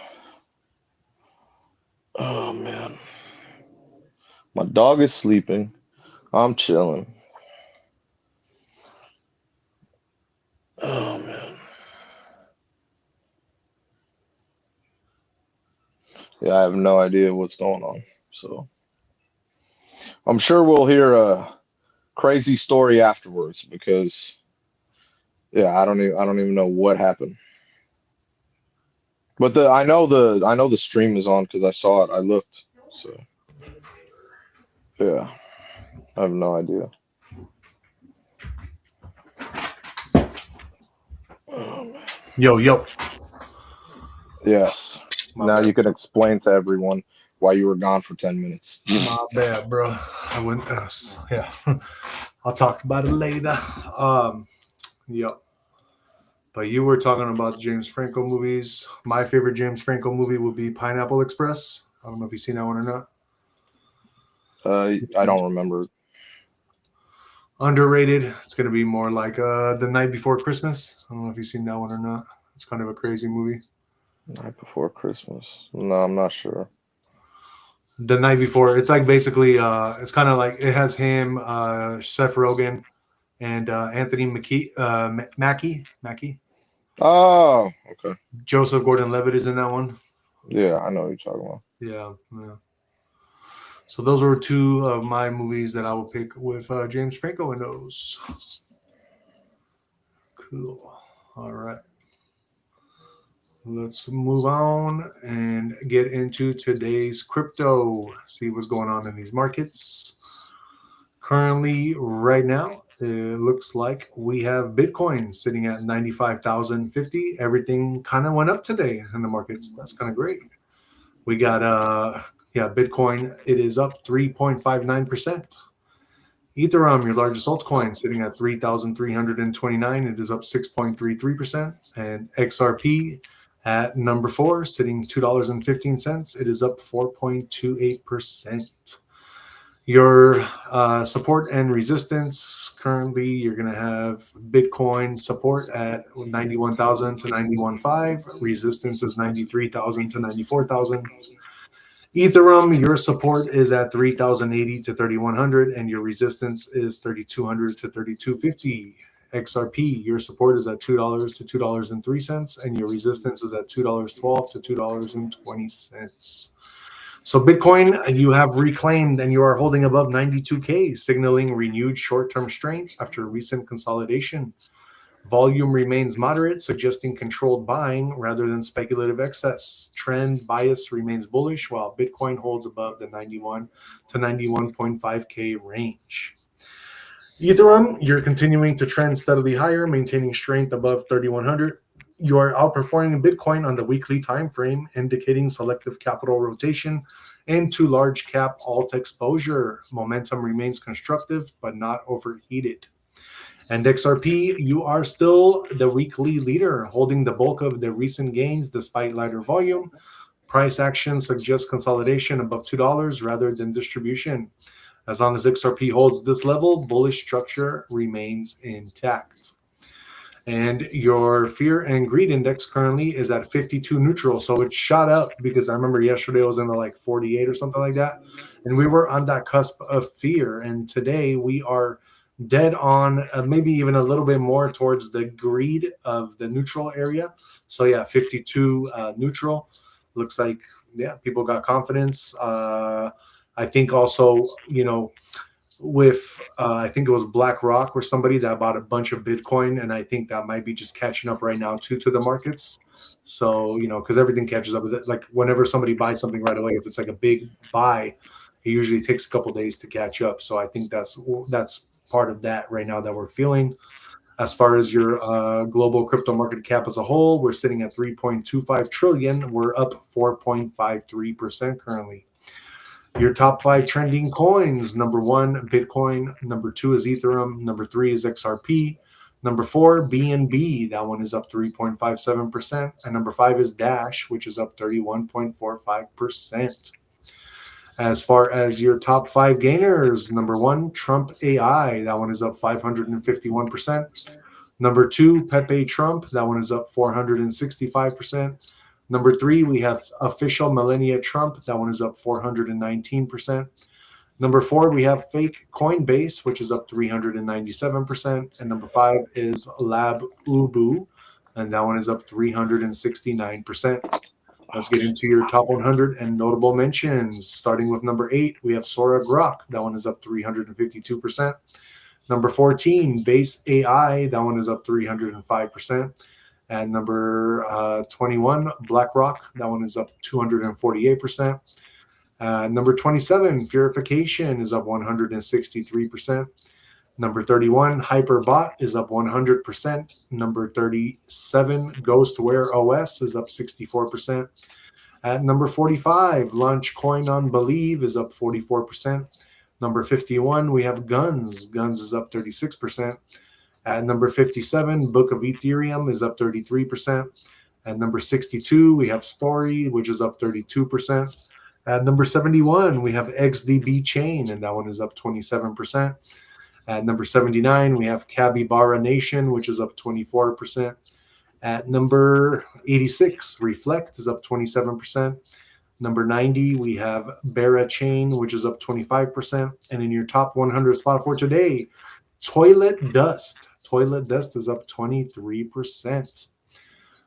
S2: Oh man. My dog is sleeping. I'm chilling. Oh man. Yeah, I have no idea what's going on. So I'm sure we'll hear a crazy story afterwards because yeah, I don't even know what happened. But the stream is on because I saw it. I looked. So yeah, I have no idea. Oh, man.
S1: Yo, yo.
S2: Yes.
S1: My
S2: Now
S1: bad.
S2: you can explain to everyone why you were gone for 10 minutes.
S1: My bad, bro. I went. Yeah. I'll talk about it later. Yep. But you were talking about James Franco movies. My favorite James Franco movie would be Pineapple Express. I don't know if you've seen that one or not.
S2: I don't remember.
S1: Underrated. It's gonna be more like The Night Before Christmas. I don't know if you've seen that one or not. It's kind of a crazy movie.
S2: Night Before Christmas. No, I'm not sure.
S1: The Night Before. It's like basically it's kind of like it has him, Seth Rogen, and Anthony Mackie.
S2: Oh, okay.
S1: Joseph Gordon-Levitt is in that one.
S2: Yeah, I know what you're talking about.
S1: Yeah, yeah. So those were two of my movies that I will pick with James Franco in those. Cool. All right. Let's move on and get into today's crypto. See what's going on in these markets. Currently, right now, it looks like we have Bitcoin sitting at 95,050. Everything kind of went up today in the markets. That's kind of great. We got Bitcoin. It is up 3.59%. Ethereum, your largest altcoin, sitting at 3,329. It is up 6.33%. And XRP at number 4, sitting $2.15. It is up 4.28%. Your support and resistance, currently you're going to have Bitcoin support at 91,000 to 91.5. Resistance is 93,000 to 94,000. Ethereum, your support is at 3,080 to 3,100, and your resistance is 3,200 to 3,250. XRP, your support is at $2 to $2.03, and your resistance is at $2.12 to $2.20. So Bitcoin, you have reclaimed and you are holding above 92K, signaling renewed short-term strength after recent consolidation. Volume remains moderate, suggesting controlled buying rather than speculative excess. Trend bias remains bullish, while Bitcoin holds above the 91 to 91.5K range. Ethereum, you're continuing to trend steadily higher, maintaining strength above 3,100. You are outperforming Bitcoin on the weekly time frame, indicating selective capital rotation into large cap alt exposure. Momentum remains constructive, but not overheated. And XRP, you are still the weekly leader, holding the bulk of the recent gains despite lighter volume. Price action suggests consolidation above $2 rather than distribution. As long as XRP holds this level, bullish structure remains intact. And your fear and greed index currently is at 52 neutral. So it shot up because I remember yesterday it was in the like 48 or something like that. And we were on that cusp of fear. And today we are dead on, maybe even a little bit more towards the greed of the neutral area. So yeah, 52 neutral. Looks like, yeah, people got confidence. I think also, with I think it was BlackRock or somebody that bought a bunch of Bitcoin, and I think that might be just catching up right now too to the markets. So because everything catches up with it. Like whenever somebody buys something right away, if it's like a big buy, it usually takes a couple days to catch up. So I think that's part of that right now that we're feeling. As far as your global crypto market cap as a whole, we're sitting at 3.25 trillion. We're up 4.53% currently. Your top 5 trending coins: number 1, Bitcoin. Number 2 is Ethereum. Number 3 is XRP. Number 4, BNB. That one is up 3.57%. And number 5 is Dash, which is up 31.45%. As far as your top 5 gainers, number 1, Trump AI. That one is up 551%. Number 2, Pepe Trump. That one is up 465%. Number 3, we have official Melania Trump. That one is up 419%. Number 4, we have fake Coinbase, which is up 397%. And number 5 is Lab Ubu, and that one is up 369%. Let's get into your top 100 and notable mentions. Starting with number 8, we have Sora Grok. That one is up 352%. Number 14, Base AI. That one is up 305%. And number 21, BlackRock. That one is up 248%. Number 27, Purification is up 163%. Number 31, Hyperbot is up 100%. Number 37, Ghostware OS is up 64%. At number 45, Launch Coin on Believe is up 44%. Number 51, we have Guns. Guns is up 36%. At number 57, Book of Ethereum is up 33%. At number 62, we have Story, which is up 32%. At number 71, we have XDB Chain, and that one is up 27%. At number 79, we have Capybara Nation, which is up 24%. At number 86, Reflect is up 27%. Number 90, we have Barra Chain, which is up 25%. And in your top 100 spot for today, Toilet Dust. Toilet Dust is up 23%.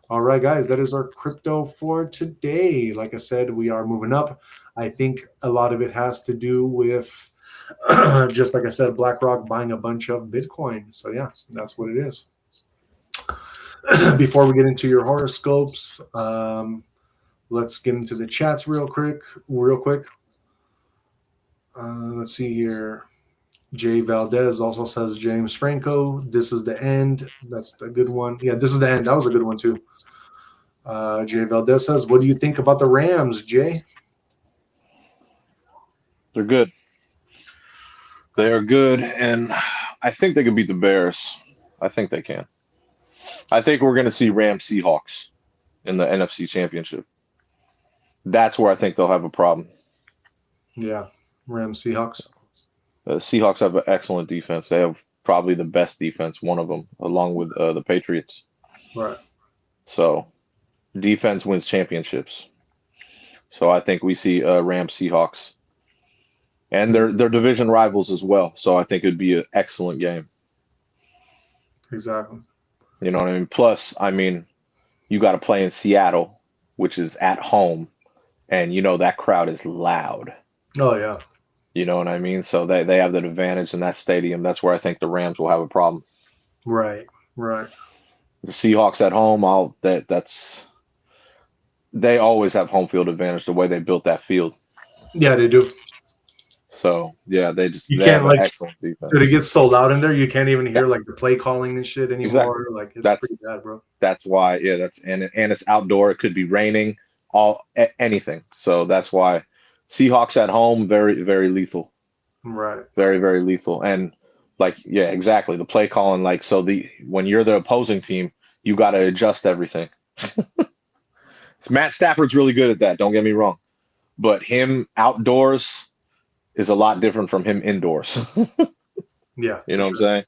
S1: All right, guys, that is our crypto for today. Like I said, we are moving up. I think a lot of it has to do with, just like I said, BlackRock buying a bunch of Bitcoin. So, yeah, that's what it is. Before we get into your horoscopes, let's get into the chats real quick. Let's see here. Jay Valdez also says, James Franco, this is the end. That's a good one. Yeah, this is the end. That was a good one, too. Jay Valdez says, what do you think about the Rams, Jay?
S2: They're good. They are good, and I think they can beat the Bears. I think they can. I think we're going to see Rams Seahawks in the NFC Championship. That's where I think they'll have a problem.
S1: Yeah, Rams Seahawks.
S2: Seahawks have an excellent defense. They have probably the best defense, one of them, along with the Patriots.
S1: Right.
S2: So defense wins championships. So I think we see Rams Seahawks. And they're division rivals as well. So I think it would be an excellent game.
S1: Exactly.
S2: You know what I mean? Plus, I mean, you got to play in Seattle, which is at home. And, you know, that crowd is loud.
S1: Oh, yeah.
S2: You know what I mean? So they have that advantage in that stadium. That's where I think the Rams will have a problem.
S1: Right.
S2: The Seahawks at home, they always have home field advantage the way they built that field.
S1: Yeah, they do.
S2: So yeah, they
S1: can't
S2: have an excellent defense.
S1: It gets so loud in there, you can't even hear like the play calling and shit anymore.
S2: Exactly.
S1: Like it's pretty bad, bro.
S2: That's why, yeah. And it's outdoor. It could be raining, anything. So that's why Seahawks at home, very very lethal.
S1: Right.
S2: Very very lethal. And like yeah, exactly. The play calling, like when you're the opposing team, you got to adjust everything. Matt Stafford's really good at that. Don't get me wrong, but him outdoors is a lot different from him indoors.
S1: Yeah.
S2: You know what I'm saying?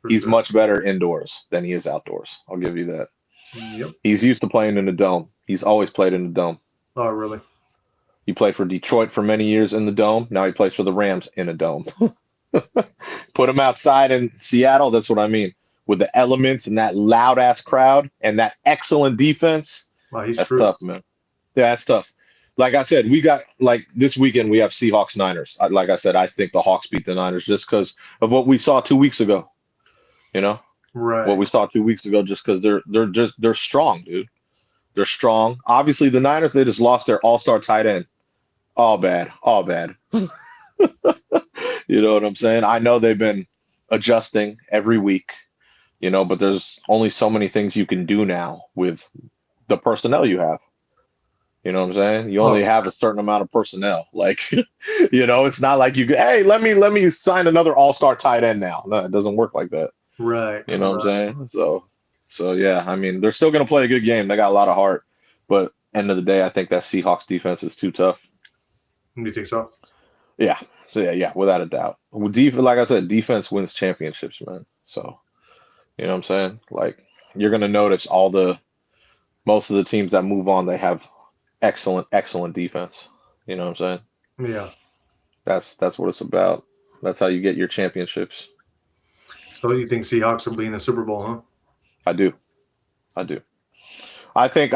S2: He's much better indoors than he is outdoors. I'll give you that.
S1: Yep.
S2: He's used to playing in the dome. He's always played in the dome.
S1: Oh, really?
S2: He played for Detroit for many years in the dome. Now he plays for the Rams in a dome. Put him outside in Seattle. That's what I mean. With the elements and that loud ass crowd and that excellent defense.
S1: Wow, that's
S2: tough, man. Yeah, that's tough. Like I said, we got like this weekend we have Seahawks Niners. Like I said, I think the Hawks beat the Niners just because of what we saw 2 weeks ago. You know,
S1: right?
S2: What we saw 2 weeks ago, just because they're strong, dude. They're strong. Obviously, the Niners, they just lost their all-star tight end. All bad. You know what I'm saying? I know they've been adjusting every week, you know, but there's only so many things you can do now with the personnel you have. You know what I'm saying? You only have a certain amount of personnel. Like, you know, it's not like you go, hey, let me sign another all-star tight end now. No, it doesn't work like that.
S1: Right.
S2: You know what I'm saying? So yeah, I mean, they're still going to play a good game. They got a lot of heart. But end of the day, I think that Seahawks defense is too tough.
S1: You think so?
S2: Yeah. So yeah, without a doubt. Like I said, defense wins championships, man. So, you know what I'm saying? Like, you're going to notice most of the teams that move on, they have excellent defense. You know what I'm saying?
S1: Yeah. That's
S2: what it's about. That's how you get your championships.
S1: So you think Seahawks will be in the Super Bowl, huh?
S2: I do. I think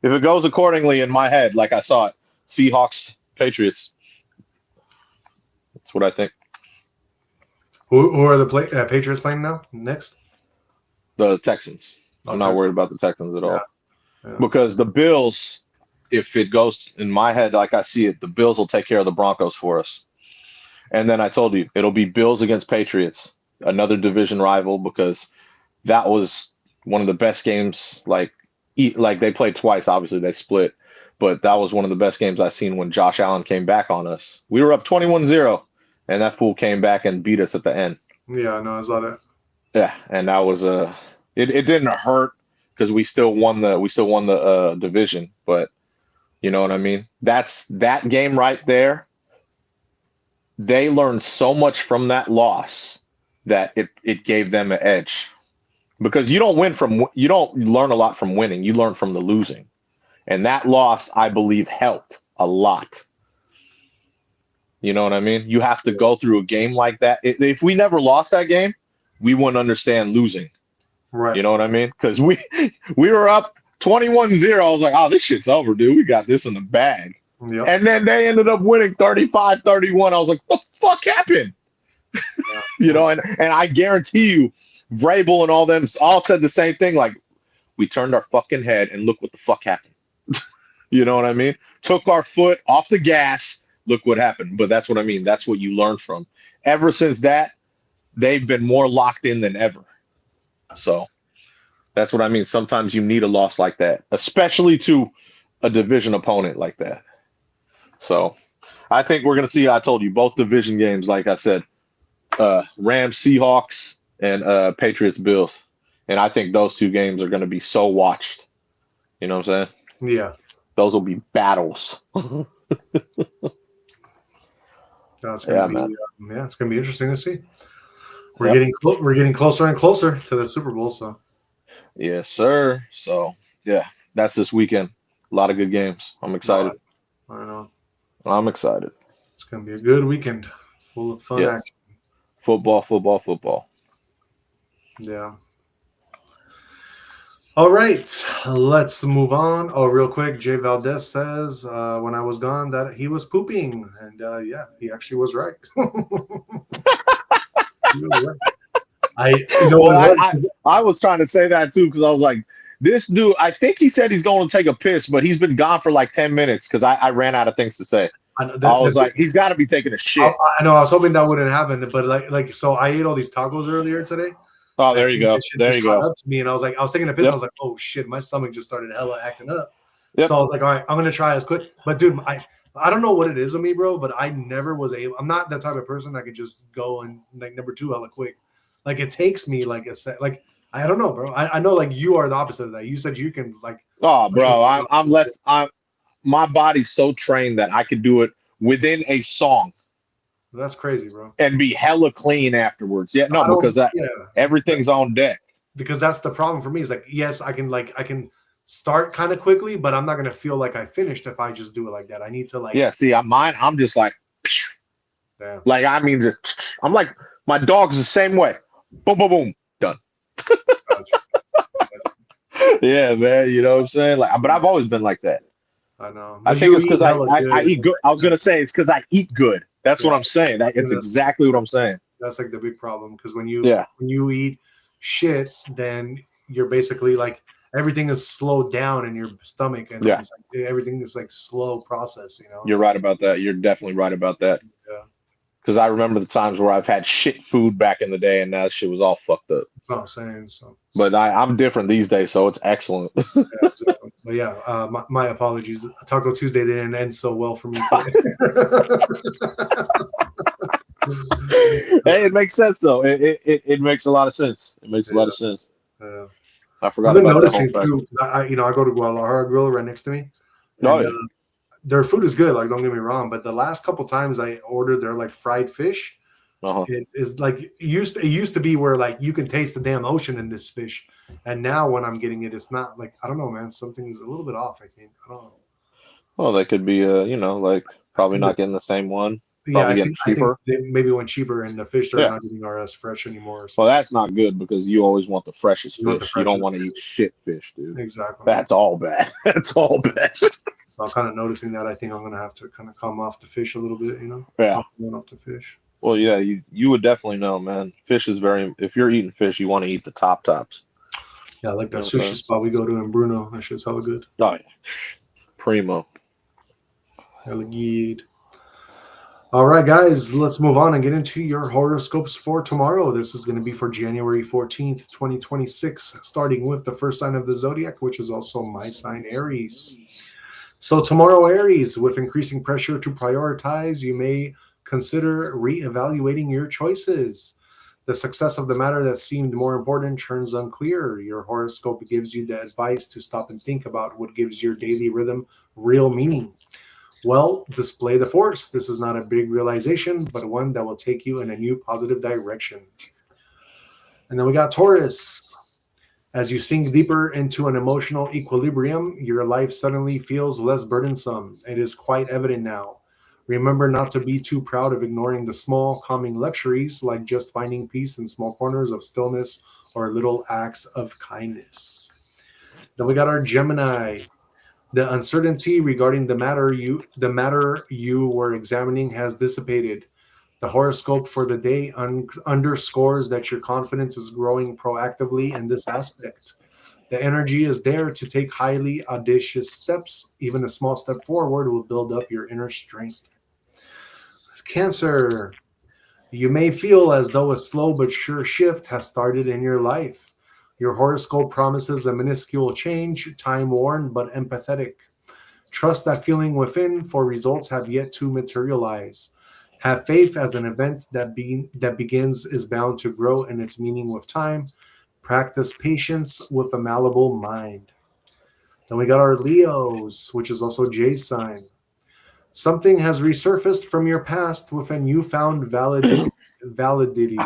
S2: If it goes accordingly in my head, like I saw it, Seahawks, Patriots. That's what I think.
S1: Who are the Patriots playing now? Next,
S2: The Texans. I'm not
S1: Texans.
S2: worried about the Texans at all.
S1: Yeah.
S2: Because the Bills, if it goes in my head like I see it, the Bills will take care of the Broncos for us. And then I told you, it'll be Bills against Patriots, another division rival, because that was one of the best games. Like they played twice, obviously they split, but that was one of the best games I've seen when Josh Allen came back on us. We were up 21-0, and that fool came back and beat us at the end.
S1: Yeah, no, I saw that.
S2: Yeah, and that was it didn't hurt because we still won the division, but you know what I mean? That game right there. They learned so much from that loss that it gave them an edge. Because you don't learn a lot from winning, you learn from the losing. And that loss, I believe, helped a lot. You know what I mean? You have to go through a game like that. If we never lost that game, we wouldn't understand losing.
S1: Right.
S2: You know what I mean? Because we were up 21-0. I was like, oh, this shit's over, dude. We got this in the bag.
S1: Yep.
S2: And then they ended up winning 35-31. I was like, what the fuck happened?
S1: Yeah.
S2: You know, and I guarantee you, Vrabel and all them all said the same thing. Like, we turned our fucking head and look what the fuck happened. You know what I mean? Took our foot off the gas. Look what happened. But that's what I mean. That's what you learn from. Ever since that, they've been more locked in than ever. So that's what I mean. Sometimes you need a loss like that, especially to a division opponent like that. So I think we're going to see, I told you, both division games, like I said, Rams, Seahawks, and Patriots, Bills. And I think those two games are going to be so watched. You know what I'm saying?
S1: Yeah.
S2: Those will be battles.
S1: It's gonna it's gonna be interesting to see. We're getting closer and closer to the Super Bowl. So
S2: yes, sir. So yeah, that's this weekend. A lot of good games. I'm excited.
S1: I know.
S2: I'm excited.
S1: It's gonna be a good weekend, full of fun action.
S2: Football.
S1: Yeah. All right, let's move on. Oh, real quick, Jay Valdez says when I was gone that he was pooping, and yeah, he actually was right.
S2: I was trying to say that too because I was like, this dude. I think he said he's going to take a piss, but he's been gone for like 10 minutes because I ran out of things to say. I was like, he's got to be taking a shit.
S1: I know. I was hoping that wouldn't happen, but so I ate all these tacos earlier today.
S2: Oh, there you go. There you go.
S1: Up to me, and I was taking a piss. I was like, oh shit, my stomach just started hella acting up. So I was like, all right, I'm gonna try as quick. But dude, I don't know what it is with me, bro. But I never was able. I'm not that type of person that could just go and like number two hella quick. Like it takes me like a set. Like I don't know, bro. I know like you are the opposite of that. You said you can like.
S2: Oh, bro, I'm less. My body's so trained that I could do it within a song.
S1: That's crazy, bro.
S2: And be hella clean afterwards. Yeah, no, because everything's on deck.
S1: Because that's the problem for me. Is like, yes, I can start kind of quickly, but I'm not gonna feel like I finished if I just do it like that. I need to like.
S2: Yeah, see, I'm just like,
S1: damn.
S2: Like I mean, just I'm like my dog's the same way. Boom, boom, boom, done. Yeah, man. You know what I'm saying? Like, but I've always been like that.
S1: I know.
S2: I think it's because I eat good. I was gonna say it's because I eat good. That's what I'm saying. It's exactly what I'm saying.
S1: That's like the big problem because when you eat shit, then you're basically like everything is slowed down in your stomach, and it's like, everything is like slow process. You know.
S2: You're right about that. You're definitely right about that.
S1: Yeah.
S2: Because I remember the times where I've had shit food back in the day, and that shit was all fucked up.
S1: That's what I'm saying. So.
S2: But I'm different these days, so it's excellent.
S1: Yeah, exactly. But yeah, my apologies. Taco Tuesday didn't end so well for me today.
S2: Hey, it makes sense though. It makes a lot of sense. It makes a lot of sense.
S1: Yeah.
S2: I forgot about that whole fact.
S1: Too. I go to Guadalajara Grill right next to me. And, their food is good. Like, don't get me wrong, but the last couple times I ordered their like fried fish, it is like it used to be where like you can taste the damn ocean in this fish, and now when I'm getting it, it's not like I don't know, man. Something is a little bit off. I think I don't know.
S2: Well, they could be, like probably not getting the same one.
S1: Yeah,
S2: Probably getting
S1: I think
S2: cheaper.
S1: they maybe went cheaper, and the fish are
S2: Yeah.
S1: not getting are as fresh anymore.
S2: Well,
S1: So
S2: that's not good because you always want the freshest
S1: you want the
S2: fish. You don't
S1: freshest.
S2: want to eat shit fish, dude.
S1: Exactly.
S2: That's all bad. That's all bad.
S1: So I'm kind of noticing that. I think I'm gonna have to kind of come off the fish a little bit.
S2: Yeah.
S1: Come on off the fish.
S2: Well, yeah, you would definitely know, man. Fish is very. If you're eating fish, you want to eat the top tops.
S1: Yeah, like
S2: You
S1: that
S2: know what I'm
S1: sushi
S2: saying?
S1: spot we go to in Bruno. That shit's hella good.
S2: Oh yeah, primo.
S1: Hella good. All right, guys, let's move on and get into your horoscopes for tomorrow. This is going to be for January 14th, 2026, starting with the first sign of the zodiac, which is also my sign, Aries. So, tomorrow, Aries, with increasing pressure to prioritize, you may consider reevaluating your choices. The success of the matter that seemed more important turns unclear. Your horoscope gives you the advice to stop and think about what gives your daily rhythm real meaning. Well, display the force. This is not a big realization, but one that will take you in a new positive direction. And then we got Taurus. As you sink deeper into an emotional equilibrium, your life suddenly feels less burdensome. It is quite evident now. Remember not to be too proud of ignoring the small, calming luxuries like just finding peace in small corners of stillness or little acts of kindness. Then we got our Gemini. The uncertainty regarding the matter you were examining has dissipated. The horoscope for the day underscores that your confidence is growing proactively in this aspect. The energy is there to take highly audacious steps. Even a small step forward will build up your inner strength. Cancer. You may feel as though a slow but sure shift has started in your life. Your horoscope promises a minuscule change, time worn but empathetic. Trust that feeling within, for results have yet to materialize. Have faith as an event that begins is bound to grow in its meaning with time. Practice patience with a malleable mind. Then we got our Leos, which is also Jay's sign. Something has resurfaced from your past with a newfound validity.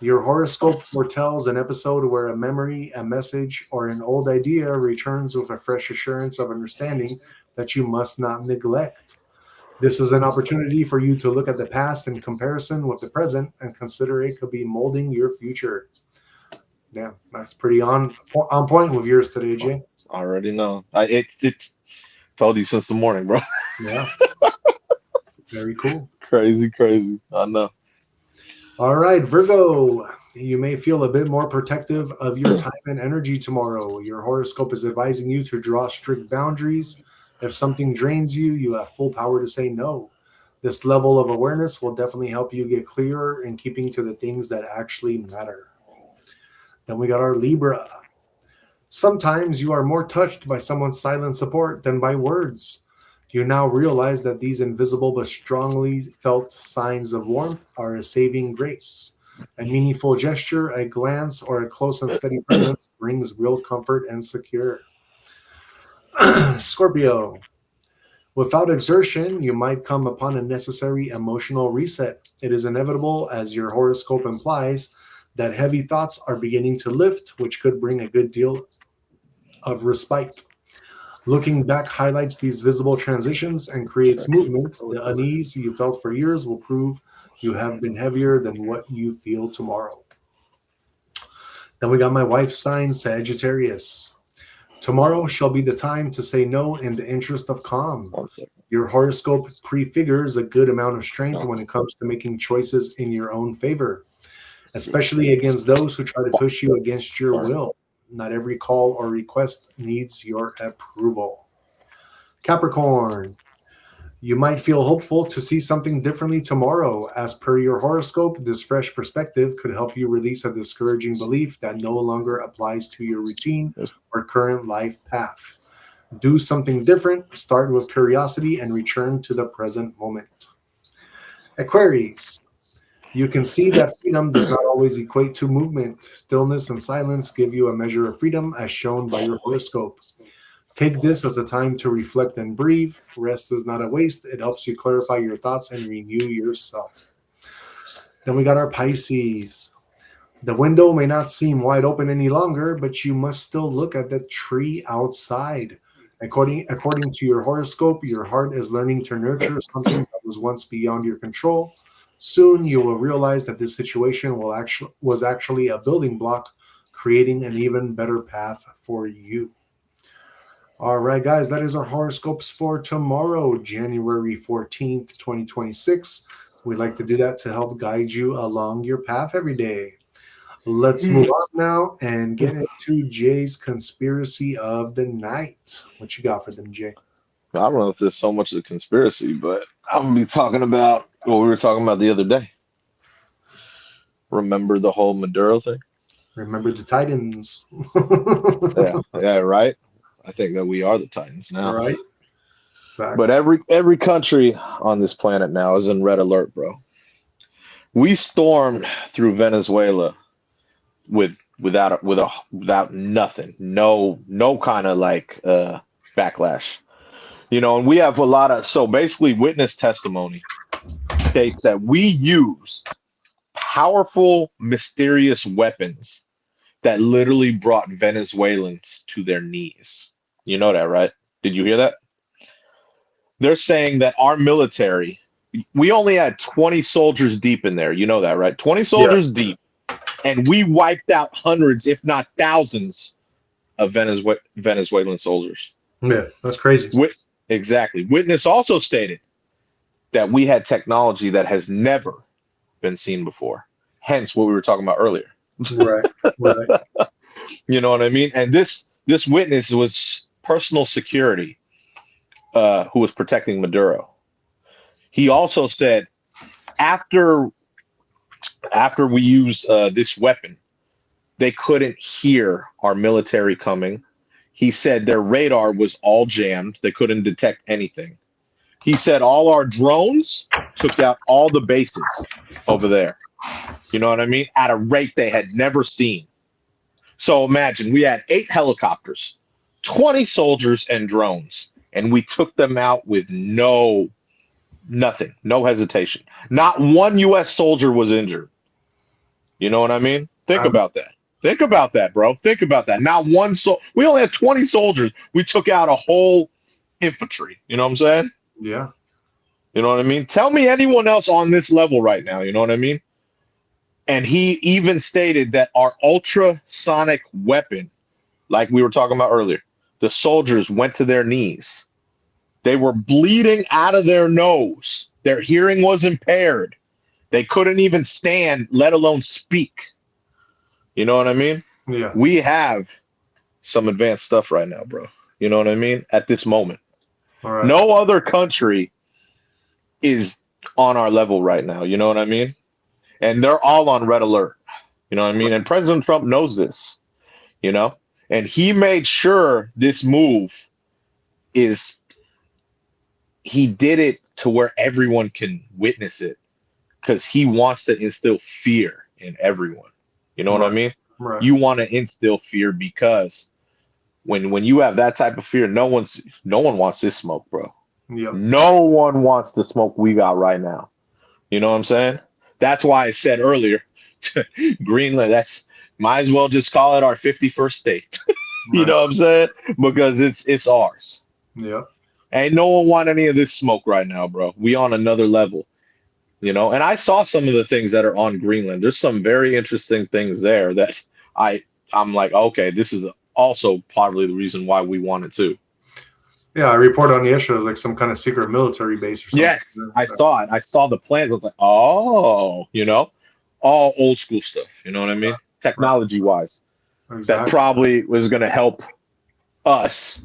S1: Your horoscope foretells an episode where a memory, a message, or an old idea returns with a fresh assurance of understanding that you must not neglect. This is an opportunity for you to look at the past in comparison with the present and consider it could be molding your future. Yeah, that's pretty on point with yours today, Jay.
S2: I already know. It's told you since the morning, bro.
S1: Yeah, very cool.
S2: Crazy, crazy. I know.
S1: All right, Virgo, you may feel a bit more protective of your time and energy tomorrow. Your horoscope is advising you to draw strict boundaries. If something drains you, you have full power to say no. This level of awareness will definitely help you get clearer in keeping to the things that actually matter. Then we got our Libra. Sometimes you are more touched by someone's silent support than by words. You now realize that these invisible but strongly felt signs of warmth are a saving grace. A meaningful gesture, a glance, or a close and steady presence brings real comfort and secure. Scorpio. Without exertion, you might come upon a necessary emotional reset. It is inevitable, as your horoscope implies, that heavy thoughts are beginning to lift, which could bring a good deal of respite. Looking back highlights these visible transitions and creates movement. The unease you felt for years will prove you have been heavier than what you feel tomorrow. Then we got my wife's sign, Sagittarius. Tomorrow shall be the time to say no in the interest of calm.
S2: 1 second.
S1: Your horoscope prefigures a good amount of strength
S2: No.
S1: when it comes to making choices in your own favor, especially against those who try to push you against your
S2: Sorry.
S1: will. Not every call or request needs your approval. Capricorn, you might feel hopeful to see something differently tomorrow. As per your horoscope, this fresh perspective could help you release a discouraging belief that no longer applies to your routine
S2: Yes.
S1: or current life path. Do something different, start with curiosity, and return to the present moment. Aquarius, you can see that freedom does not always equate to movement. Stillness and silence give you a measure of freedom, as shown by your horoscope. Take this as a time to reflect and breathe. Rest is not a waste. It helps you clarify your thoughts and renew yourself. Then we got our Pisces. The window may not seem wide open any longer, but you must still look at the tree outside. According to your horoscope, your heart is learning to nurture something that was once beyond your control. Soon you will realize that this situation was actually a building block, creating an even better path for you. All right, guys, that is our horoscopes for tomorrow, January 14th, 2026. We like to do that to help guide you along your path every day. Let's move on now and get into Jay's conspiracy of the night. What you got for them, Jay?
S2: I don't know if there's so much of a conspiracy, but I'm gonna be talking about what we were talking about the other day. Remember the whole Maduro thing?
S1: Remember the Titans.
S2: Yeah, right. I think that we are the Titans now.
S1: Right. Exactly.
S2: But every country on this planet now is in red alert, bro. We stormed through Venezuela without nothing, no kind of like backlash, and we have a lot of, so basically witness testimony states that we used powerful, mysterious weapons that literally brought Venezuelans to their knees. You know that, right? Did you hear that? They're saying that our military, we only had 20 soldiers deep in there. You know that, right? 20 soldiers deep. And we wiped out hundreds, if not thousands, of Venezuelan soldiers.
S1: Yeah, that's crazy.
S2: Exactly. Witness also stated that we had technology that has never been seen before. Hence what we were talking about earlier.
S1: Right.
S2: You know what I mean? And this witness was personal security who was protecting Maduro. He also said after we used this weapon, they couldn't hear our military coming. He said their radar was all jammed. They couldn't detect anything. He said all our drones took out all the bases over there. You know what I mean? At a rate they had never seen. So imagine we had 8 helicopters, 20 soldiers and drones, and we took them out with nothing, no hesitation. Not one U.S. soldier was injured. You know what I mean? Think about that. Think about that, bro. Think about that. Not one we only had 20 soldiers. We took out a whole infantry. You know what I'm saying?
S1: Yeah.
S2: You know what I mean? Tell me anyone else on this level right now. You know what I mean? And he even stated that our ultrasonic weapon, like we were talking about earlier, the soldiers went to their knees. They were bleeding out of their nose. Their hearing was impaired. They couldn't even stand, let alone speak. You know what I mean?
S1: Yeah.
S2: We have some advanced stuff right now, bro. You know what I mean? At this moment.
S1: All right.
S2: No other country is on our level right now. You know what I mean? And they're all on red alert. You know what I mean? And President Trump knows this, and he made sure this move he did it to where everyone can witness it because he wants to instill fear in everyone. You know what I mean?
S1: Right.
S2: You want to instill fear because when you have that type of fear, no one wants this smoke, bro.
S1: Yep.
S2: No one wants the smoke we got right now. You know what I'm saying? That's why I said earlier, Greenland, might as well just call it our 51st state. You know what I'm saying? Because it's ours.
S1: Yeah.
S2: Ain't no one want any of this smoke right now, bro. We on another level. And I saw some of the things that are on Greenland. There's some very interesting things there that I'm like, okay, this is also probably the reason why we want it too.
S1: Yeah, I reported on the issue like some kind of secret military base or something.
S2: Yes, I saw it. I saw the plans. I was like, oh, all old school stuff. You know what I mean? Technology wise, that probably was going to help us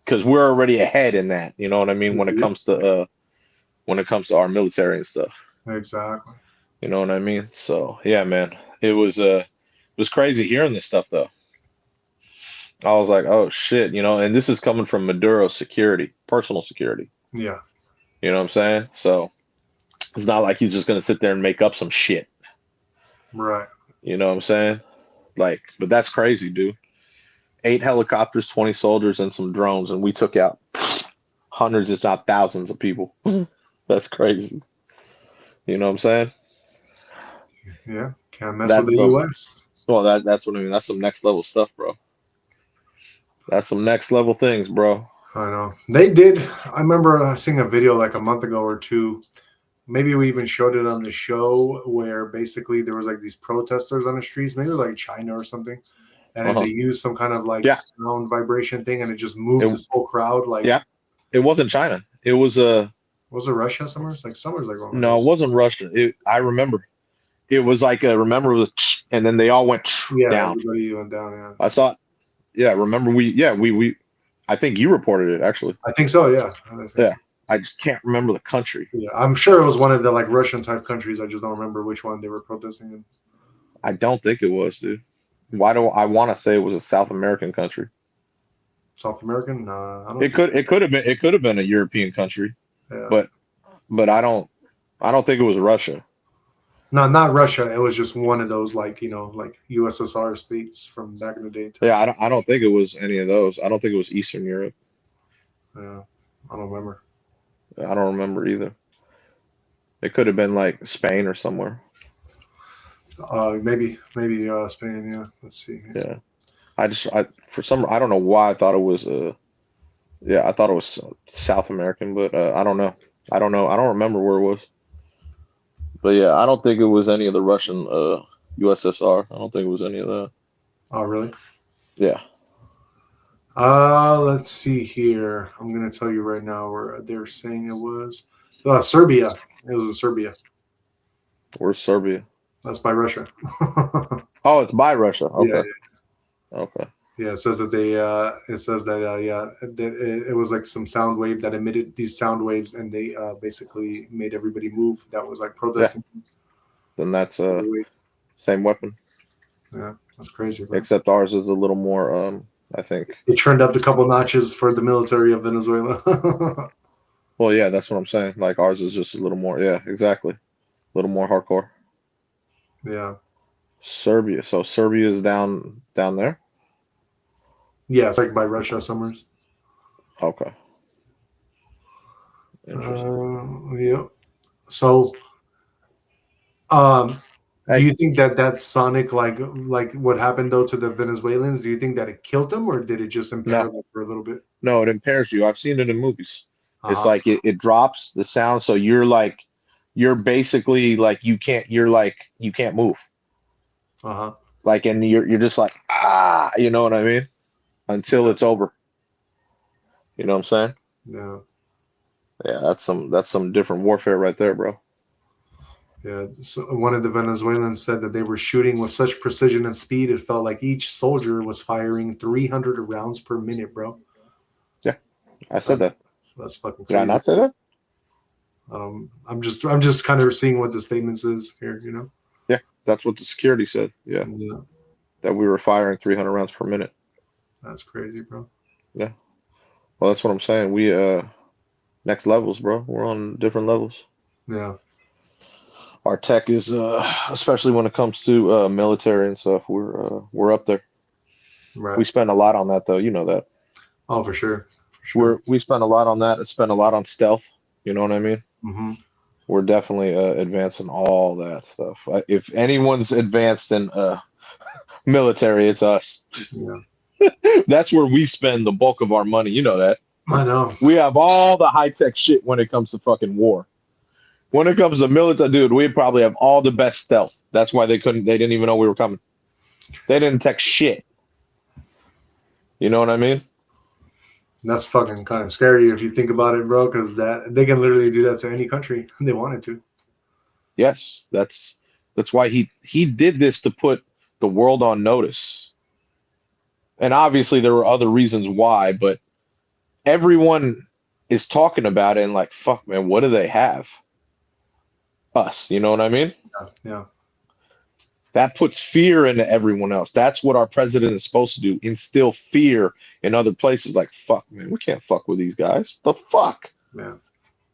S2: because we're already ahead in that. You know what I mean? When it comes to our military and stuff.
S1: Exactly.
S2: You know what I mean? So yeah, man, it was crazy hearing this stuff though. I was like, oh shit, and this is coming from Maduro's security, personal security.
S1: Yeah.
S2: You know what I'm saying? So it's not like he's just gonna sit there and make up some shit.
S1: Right.
S2: You know what I'm saying? Like, but that's crazy, dude. 8 helicopters, 20 soldiers, and some drones, and we took out hundreds, if not thousands, of people. That's crazy. You know what I'm saying?
S1: Yeah. Can't mess with the U.S.
S2: Well, that's what I mean. That's some next level stuff, bro. That's some next level things, bro.
S1: I know they did. I remember seeing a video like a month ago or two. Maybe we even showed it on the show where basically there was like these protesters on the streets, maybe like China or something, and then they
S2: Uh-huh.
S1: used some kind of like
S2: Yeah.
S1: sound vibration thing, and it just moved
S2: It,
S1: this whole crowd. Like,
S2: yeah. It wasn't China. It was
S1: was it Russia? Somewhere's like one of
S2: no, it
S1: those.
S2: wasn't Russia. I remember. It was like remember the and then they all went
S1: Yeah,
S2: down.
S1: everybody went down. Yeah,
S2: I saw. Yeah, remember we. I think you reported it actually.
S1: I think so. Yeah, I think
S2: Yeah,
S1: so.
S2: I just can't remember the country.
S1: Yeah, I'm sure it was one of the like Russian type countries. I just don't remember which one they were protesting in.
S2: I don't think it was, dude. Why do I want to say it was a South American country?
S1: South American? Nah, I don't
S2: It
S1: think
S2: could it could have been it could have been a European country,
S1: so. Yeah.
S2: but I don't think it was Russia.
S1: No, not Russia. It was just one of those like, like USSR states from back in the day.
S2: Yeah, I don't think it was any of those. I don't think it was Eastern Europe.
S1: Yeah. I don't remember.
S2: I don't remember either. It could have been like Spain or somewhere.
S1: Maybe Spain. Yeah. Let's see.
S2: Yeah. I don't know why I thought it was yeah, I thought it was South American, but I don't know. I don't know. I don't remember where it was. But yeah, I don't think it was any of the Russian USSR. I don't think it was any of that.
S1: Oh, really?
S2: Yeah.
S1: Let's see here. I'm gonna tell you right now where they're saying it was. Serbia. It was in Serbia.
S2: Where's Serbia?
S1: That's by Russia.
S2: Oh, it's by Russia.
S1: Yeah,
S2: Okay. Okay.
S1: yeah. It says that it says that yeah, that it was like some sound wave that emitted these sound waves, and they basically made everybody move. That was like protesting.
S2: Then that's
S1: The wave.
S2: same weapon,
S1: Yeah, that's crazy, bro.
S2: except ours is a little more I think.
S1: It turned up a couple notches for the military of Venezuela.
S2: Well, yeah, that's what I'm saying. Like ours is just a little more, yeah, exactly. A little more hardcore.
S1: Yeah,
S2: Serbia. So Serbia is down there?
S1: yeah. It's like by Russia somewhere.
S2: Okay. Interesting.
S1: Yeah. So, do
S2: Hey,
S1: you think that that sonic like what happened though to the Venezuelans? Do you think that it killed them or did it just impair
S2: no,
S1: them for a little bit?
S2: no, it impairs you. I've seen it in movies. It's
S1: Uh-huh.
S2: like it drops the sound, so you're basically like you can't move.
S1: Uh-huh.
S2: Like and you're just like you know what I mean? Until
S1: Yeah.
S2: it's over. You know what I'm saying?
S1: Yeah.
S2: Yeah, that's some different warfare right there, bro.
S1: Yeah. So one of the Venezuelans said that they were shooting with such precision and speed, it felt like each soldier was firing 300 rounds per minute, bro.
S2: Yeah, I said
S1: That's
S2: that.
S1: that's fucking
S2: Did I
S1: crazy.
S2: not say that?
S1: I'm just kind of seeing what the statement says here.
S2: Yeah, that's what the security said. Yeah,
S1: Yeah.
S2: that we were firing 300 rounds per minute.
S1: That's crazy, bro.
S2: Yeah. Well, that's what I'm saying. We next levels, bro. We're on different levels.
S1: Yeah.
S2: Our tech is especially when it comes to military and stuff, we're up there.
S1: Right.
S2: We spend a lot on that though, you know that.
S1: Oh, for sure. For sure.
S2: We spend a lot on that, spend a lot on stealth, you know what I mean?
S1: Mm-hmm.
S2: We're definitely advancing all that stuff. If anyone's advanced in military, it's us.
S1: Yeah.
S2: That's where we spend the bulk of our money. You know that.
S1: I know.
S2: We have all the high tech shit when it comes to fucking war. When it comes to military, dude, we probably have all the best stealth. That's why they didn't even know we were coming. They didn't text shit. You know what I mean?
S1: That's fucking kind of scary if you think about it, bro, because that they can literally do that to any country they wanted to.
S2: Yes, that's why he did this to put the world on notice. And obviously there were other reasons why, but everyone is talking about it and like, fuck, man, what do they have? Us, you know what I mean?
S1: Yeah.
S2: That puts fear into everyone else. That's what our president is supposed to do, instill fear in other places. Like, fuck, man, we can't fuck with these guys. The fuck?
S1: Yeah.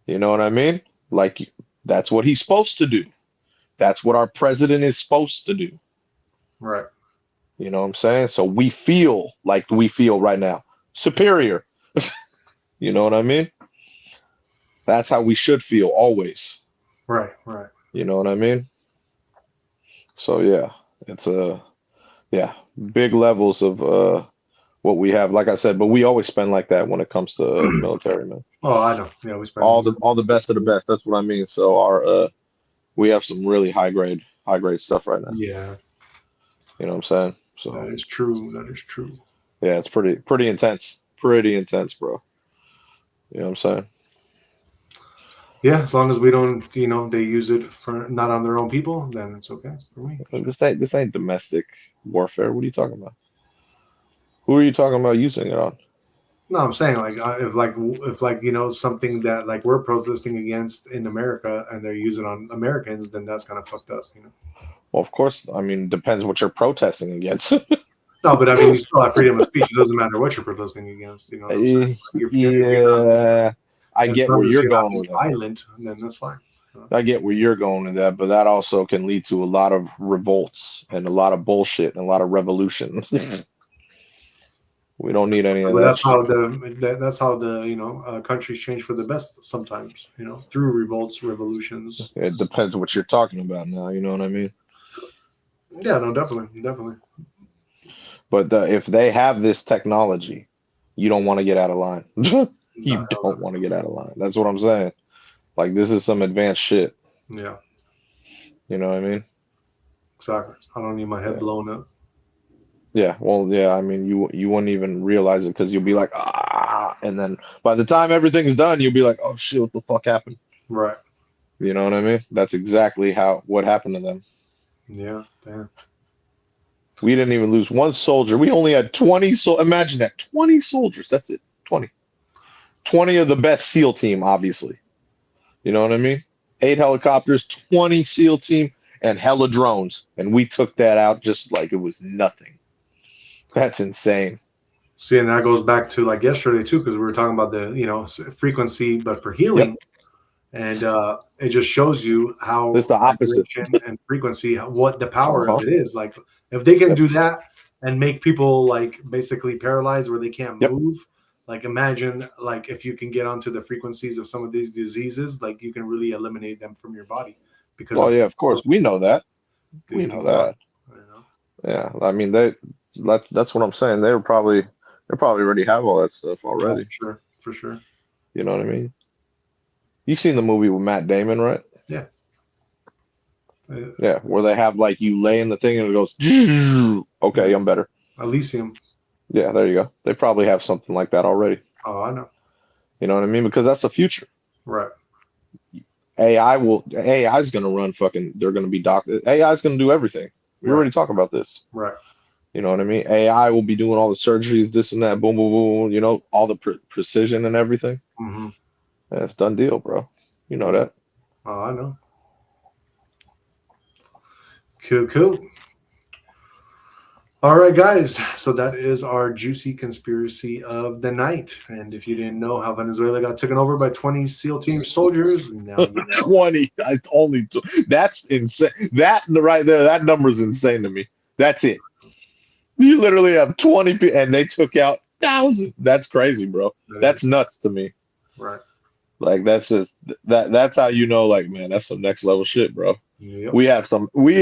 S2: You know what I mean? Like, that's what he's supposed to do. That's what our president is supposed to do.
S1: Right.
S2: You know what I'm saying? So we feel like we feel right now. Superior. You know what I mean? That's how we should feel always.
S1: Right. Right.
S2: You know what I mean? So yeah, it's yeah, big levels of what we have. Like I said, but we always spend like that when it comes to military, man.
S1: Oh, I know. Yeah, we spend
S2: All the best of the best. That's what I mean. So our we have some really high grade stuff right now.
S1: Yeah,
S2: You know what I'm saying?
S1: that
S2: So
S1: is true. That is true.
S2: yeah, it's pretty intense. Pretty intense, bro. You know what I'm saying?
S1: Yeah, as long as we don't, they use it for not on their own people, then it's okay for me.
S2: And
S1: Sure.
S2: this ain't domestic warfare. What are you talking about? Who are you talking about using it on?
S1: No, I'm saying like if something that like we're protesting against in America and they're using on Americans, then that's kind of fucked up.
S2: Well, of course, I mean, depends what you're protesting against.
S1: No, but I mean, you still have freedom of speech. It doesn't matter what you're protesting against. You know what I'm saying? Like, if you're not,
S2: Yeah, I
S1: as
S2: get
S1: long
S2: where
S1: as
S2: you're
S1: you're not
S2: going
S1: being
S2: with that.
S1: violent, then that's fine.
S2: I get where you're going with that, but that also can lead to a lot of revolts and a lot of bullshit and a lot of revolution. We don't need any of
S1: But
S2: that
S1: that's how
S2: shit.
S1: the countries change for the best sometimes. Through revolts, revolutions.
S2: It depends what you're talking about now. You know what I mean?
S1: Yeah, no, definitely, definitely.
S2: But if they have this technology, you don't want to get out of line. You
S1: No,
S2: don't want to get out of line. That's what I'm saying. Like this is some advanced shit.
S1: yeah,
S2: You know what I mean?
S1: exactly. I don't need my head
S2: Yeah.
S1: blown up.
S2: Yeah. Well, yeah. I mean, you wouldn't even realize it because you'll be like, ah, and then by the time everything's done, you'll be like, oh shit, what the fuck happened?
S1: Right.
S2: You know what I mean? That's exactly what happened to them.
S1: Yeah. Damn.
S2: We didn't even lose one soldier. We only had 20. So imagine that 20 soldiers. That's it. 20. 20 of the best SEAL team, obviously. You know what I mean? 8 helicopters, 20 SEAL team, and hella drones. And we took that out just like it was nothing. That's insane.
S1: See, and that goes back to like yesterday too, because we were talking about the frequency, but for
S2: Yep.
S1: healing, and it just shows you how
S2: It's the opposite.
S1: vibration and frequency, what the power of
S2: Uh-huh.
S1: it is. Like if they can
S2: Yep.
S1: do that and make people like basically paralyzed where they can't
S2: Yep.
S1: move, like imagine like if you can get onto the frequencies of some of these diseases, like you can really eliminate them from your body because
S2: Well,
S1: of
S2: yeah, of
S1: how
S2: course. We know that. We
S1: these
S2: know
S1: things are.
S2: that. Yeah. I mean, that's what I'm saying. They probably already have all that stuff
S1: Oh,
S2: already.
S1: for sure, for sure.
S2: You know what I mean? You've seen the movie with Matt Damon, right?
S1: Yeah.
S2: Yeah, where they have like you lay in the thing and it goes, okay,
S1: Yeah.
S2: I'm better.
S1: Elysium.
S2: Yeah, there you go. They probably have something like that already.
S1: Oh, I know.
S2: You know what I mean? Because that's the future.
S1: Right.
S2: AI is gonna run fucking, they're gonna be AI is gonna do everything. We
S1: Right.
S2: already talked about this.
S1: Right.
S2: You know what I mean? AI will be doing all the surgeries, this and that, boom, boom, boom, all the precision and everything.
S1: Mm-hmm.
S2: That's done deal, bro. You know that.
S1: Oh, I know. Cool, cool. All right, guys. So that is our juicy conspiracy of the night. And if you didn't know how Venezuela got taken over by 20 SEAL team soldiers, now you know.
S2: 20. That's insane. That right there, that number is insane to me. That's it. You literally have 20 people and they took out thousands. That's crazy, bro. That's nuts to me.
S1: Right.
S2: Like that's just that's how you know, like, man, that's some next level shit, bro.
S1: Yep.
S2: We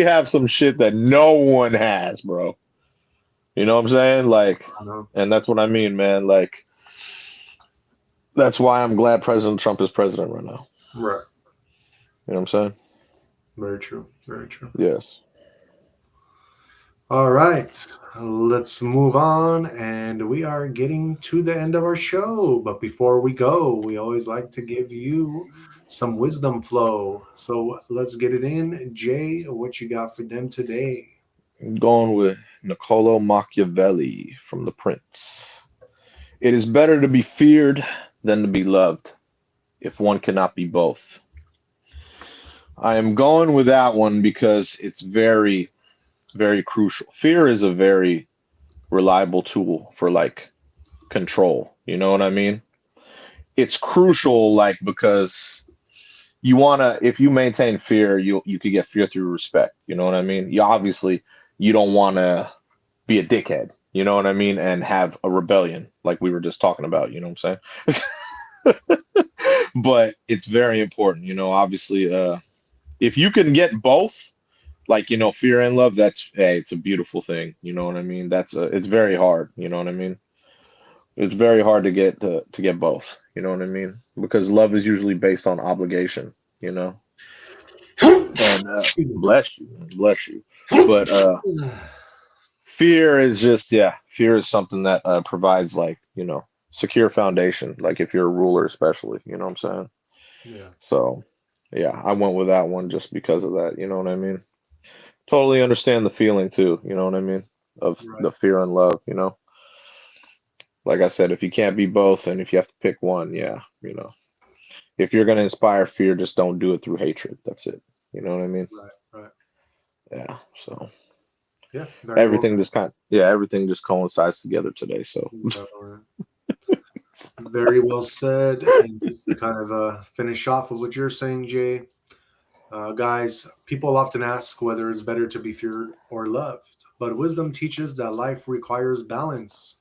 S2: have some shit that no one has, bro. You know what I'm saying? Like,
S1: I know.
S2: and that's what I mean, man. Like, that's why I'm glad President Trump is president right now.
S1: Right.
S2: You know what I'm saying?
S1: Very true. Very true.
S2: Yes.
S1: All right. Let's move on. And we are getting to the end of our show. But before we go, we always like to give you some wisdom flow. So let's get it in. Jay, what you got for them today?
S2: I'm going with Niccolo Machiavelli from The Prince. It is better to be feared than to be loved, if one cannot be both. I am going with that one because it's very, very crucial. Fear is a very reliable tool for like control. You know what I mean? It's crucial, like, because if you maintain fear, you could get fear through respect. You know what I mean? You don't want to be a dickhead. You know what I mean? And have a rebellion like we were just talking about. You know what I'm saying? But it's very important. Obviously, if you can get both, like, fear and love, it's a beautiful thing. You know what I mean? It's very hard. You know what I mean? It's very hard to get both. You know what I mean? Because love is usually based on obligation. You know, and bless you. But fear is just fear is something that provides like secure foundation. Like if you're a ruler, especially, you know what I'm saying?
S1: Yeah.
S2: So yeah, I went with that one just because of that. You know what I mean? Totally understand the feeling too. You know what I mean? Of
S1: Right.
S2: the fear and love. You know, like I said, if you can't be both, and if you have to pick one, if you're gonna inspire fear, just don't do it through hatred. That's it. You know what I mean?
S1: Right. Right.
S2: Yeah. So
S1: Yeah. Very well
S2: everything just coincides together today. So
S1: said. Very well said. And just to kind of finish off with what you're saying, Jay, guys, people often ask whether it's better to be feared or loved, but wisdom teaches that life requires balance.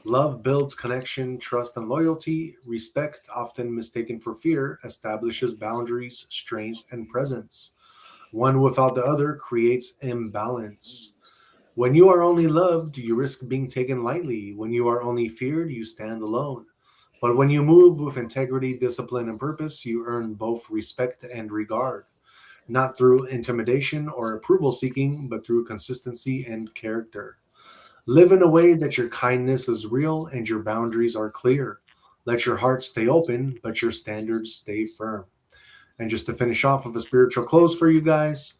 S1: Love builds connection, trust, and loyalty. Respect, often mistaken for fear, establishes boundaries, strength, and presence. One without the other creates imbalance. When you are only loved, you risk being taken lightly. When you are only feared, you stand alone. But when you move with integrity, discipline, and purpose, you earn both respect and regard, not through intimidation or approval seeking, but through consistency and character. Live in a way that your kindness is real and your boundaries are clear. Let your heart stay open, but your standards stay firm. And just to finish off with a spiritual close for you guys,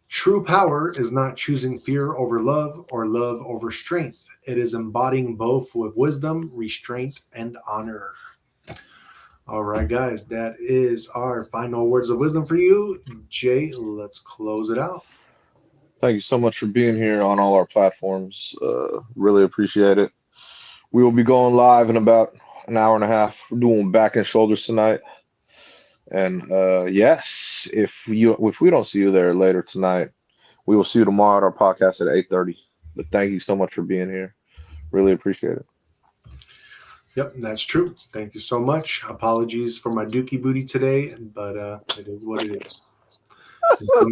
S1: true power is not choosing fear over love or love over strength. It is embodying both with wisdom, restraint, and honor. All right, guys, that is our final words of wisdom for you. Jay, let's close it out.
S2: thank you so much for being here on all our platforms. Really appreciate it. We will be going live in about an hour and a half. We're doing back and shoulders tonight. And yes, if we don't see you there later tonight, we will see you tomorrow at our podcast at 8:30. But thank you so much for being here. Really appreciate it.
S1: Yep, that's true. Thank you so much. Apologies for my dookie booty today, but it is what it is. Until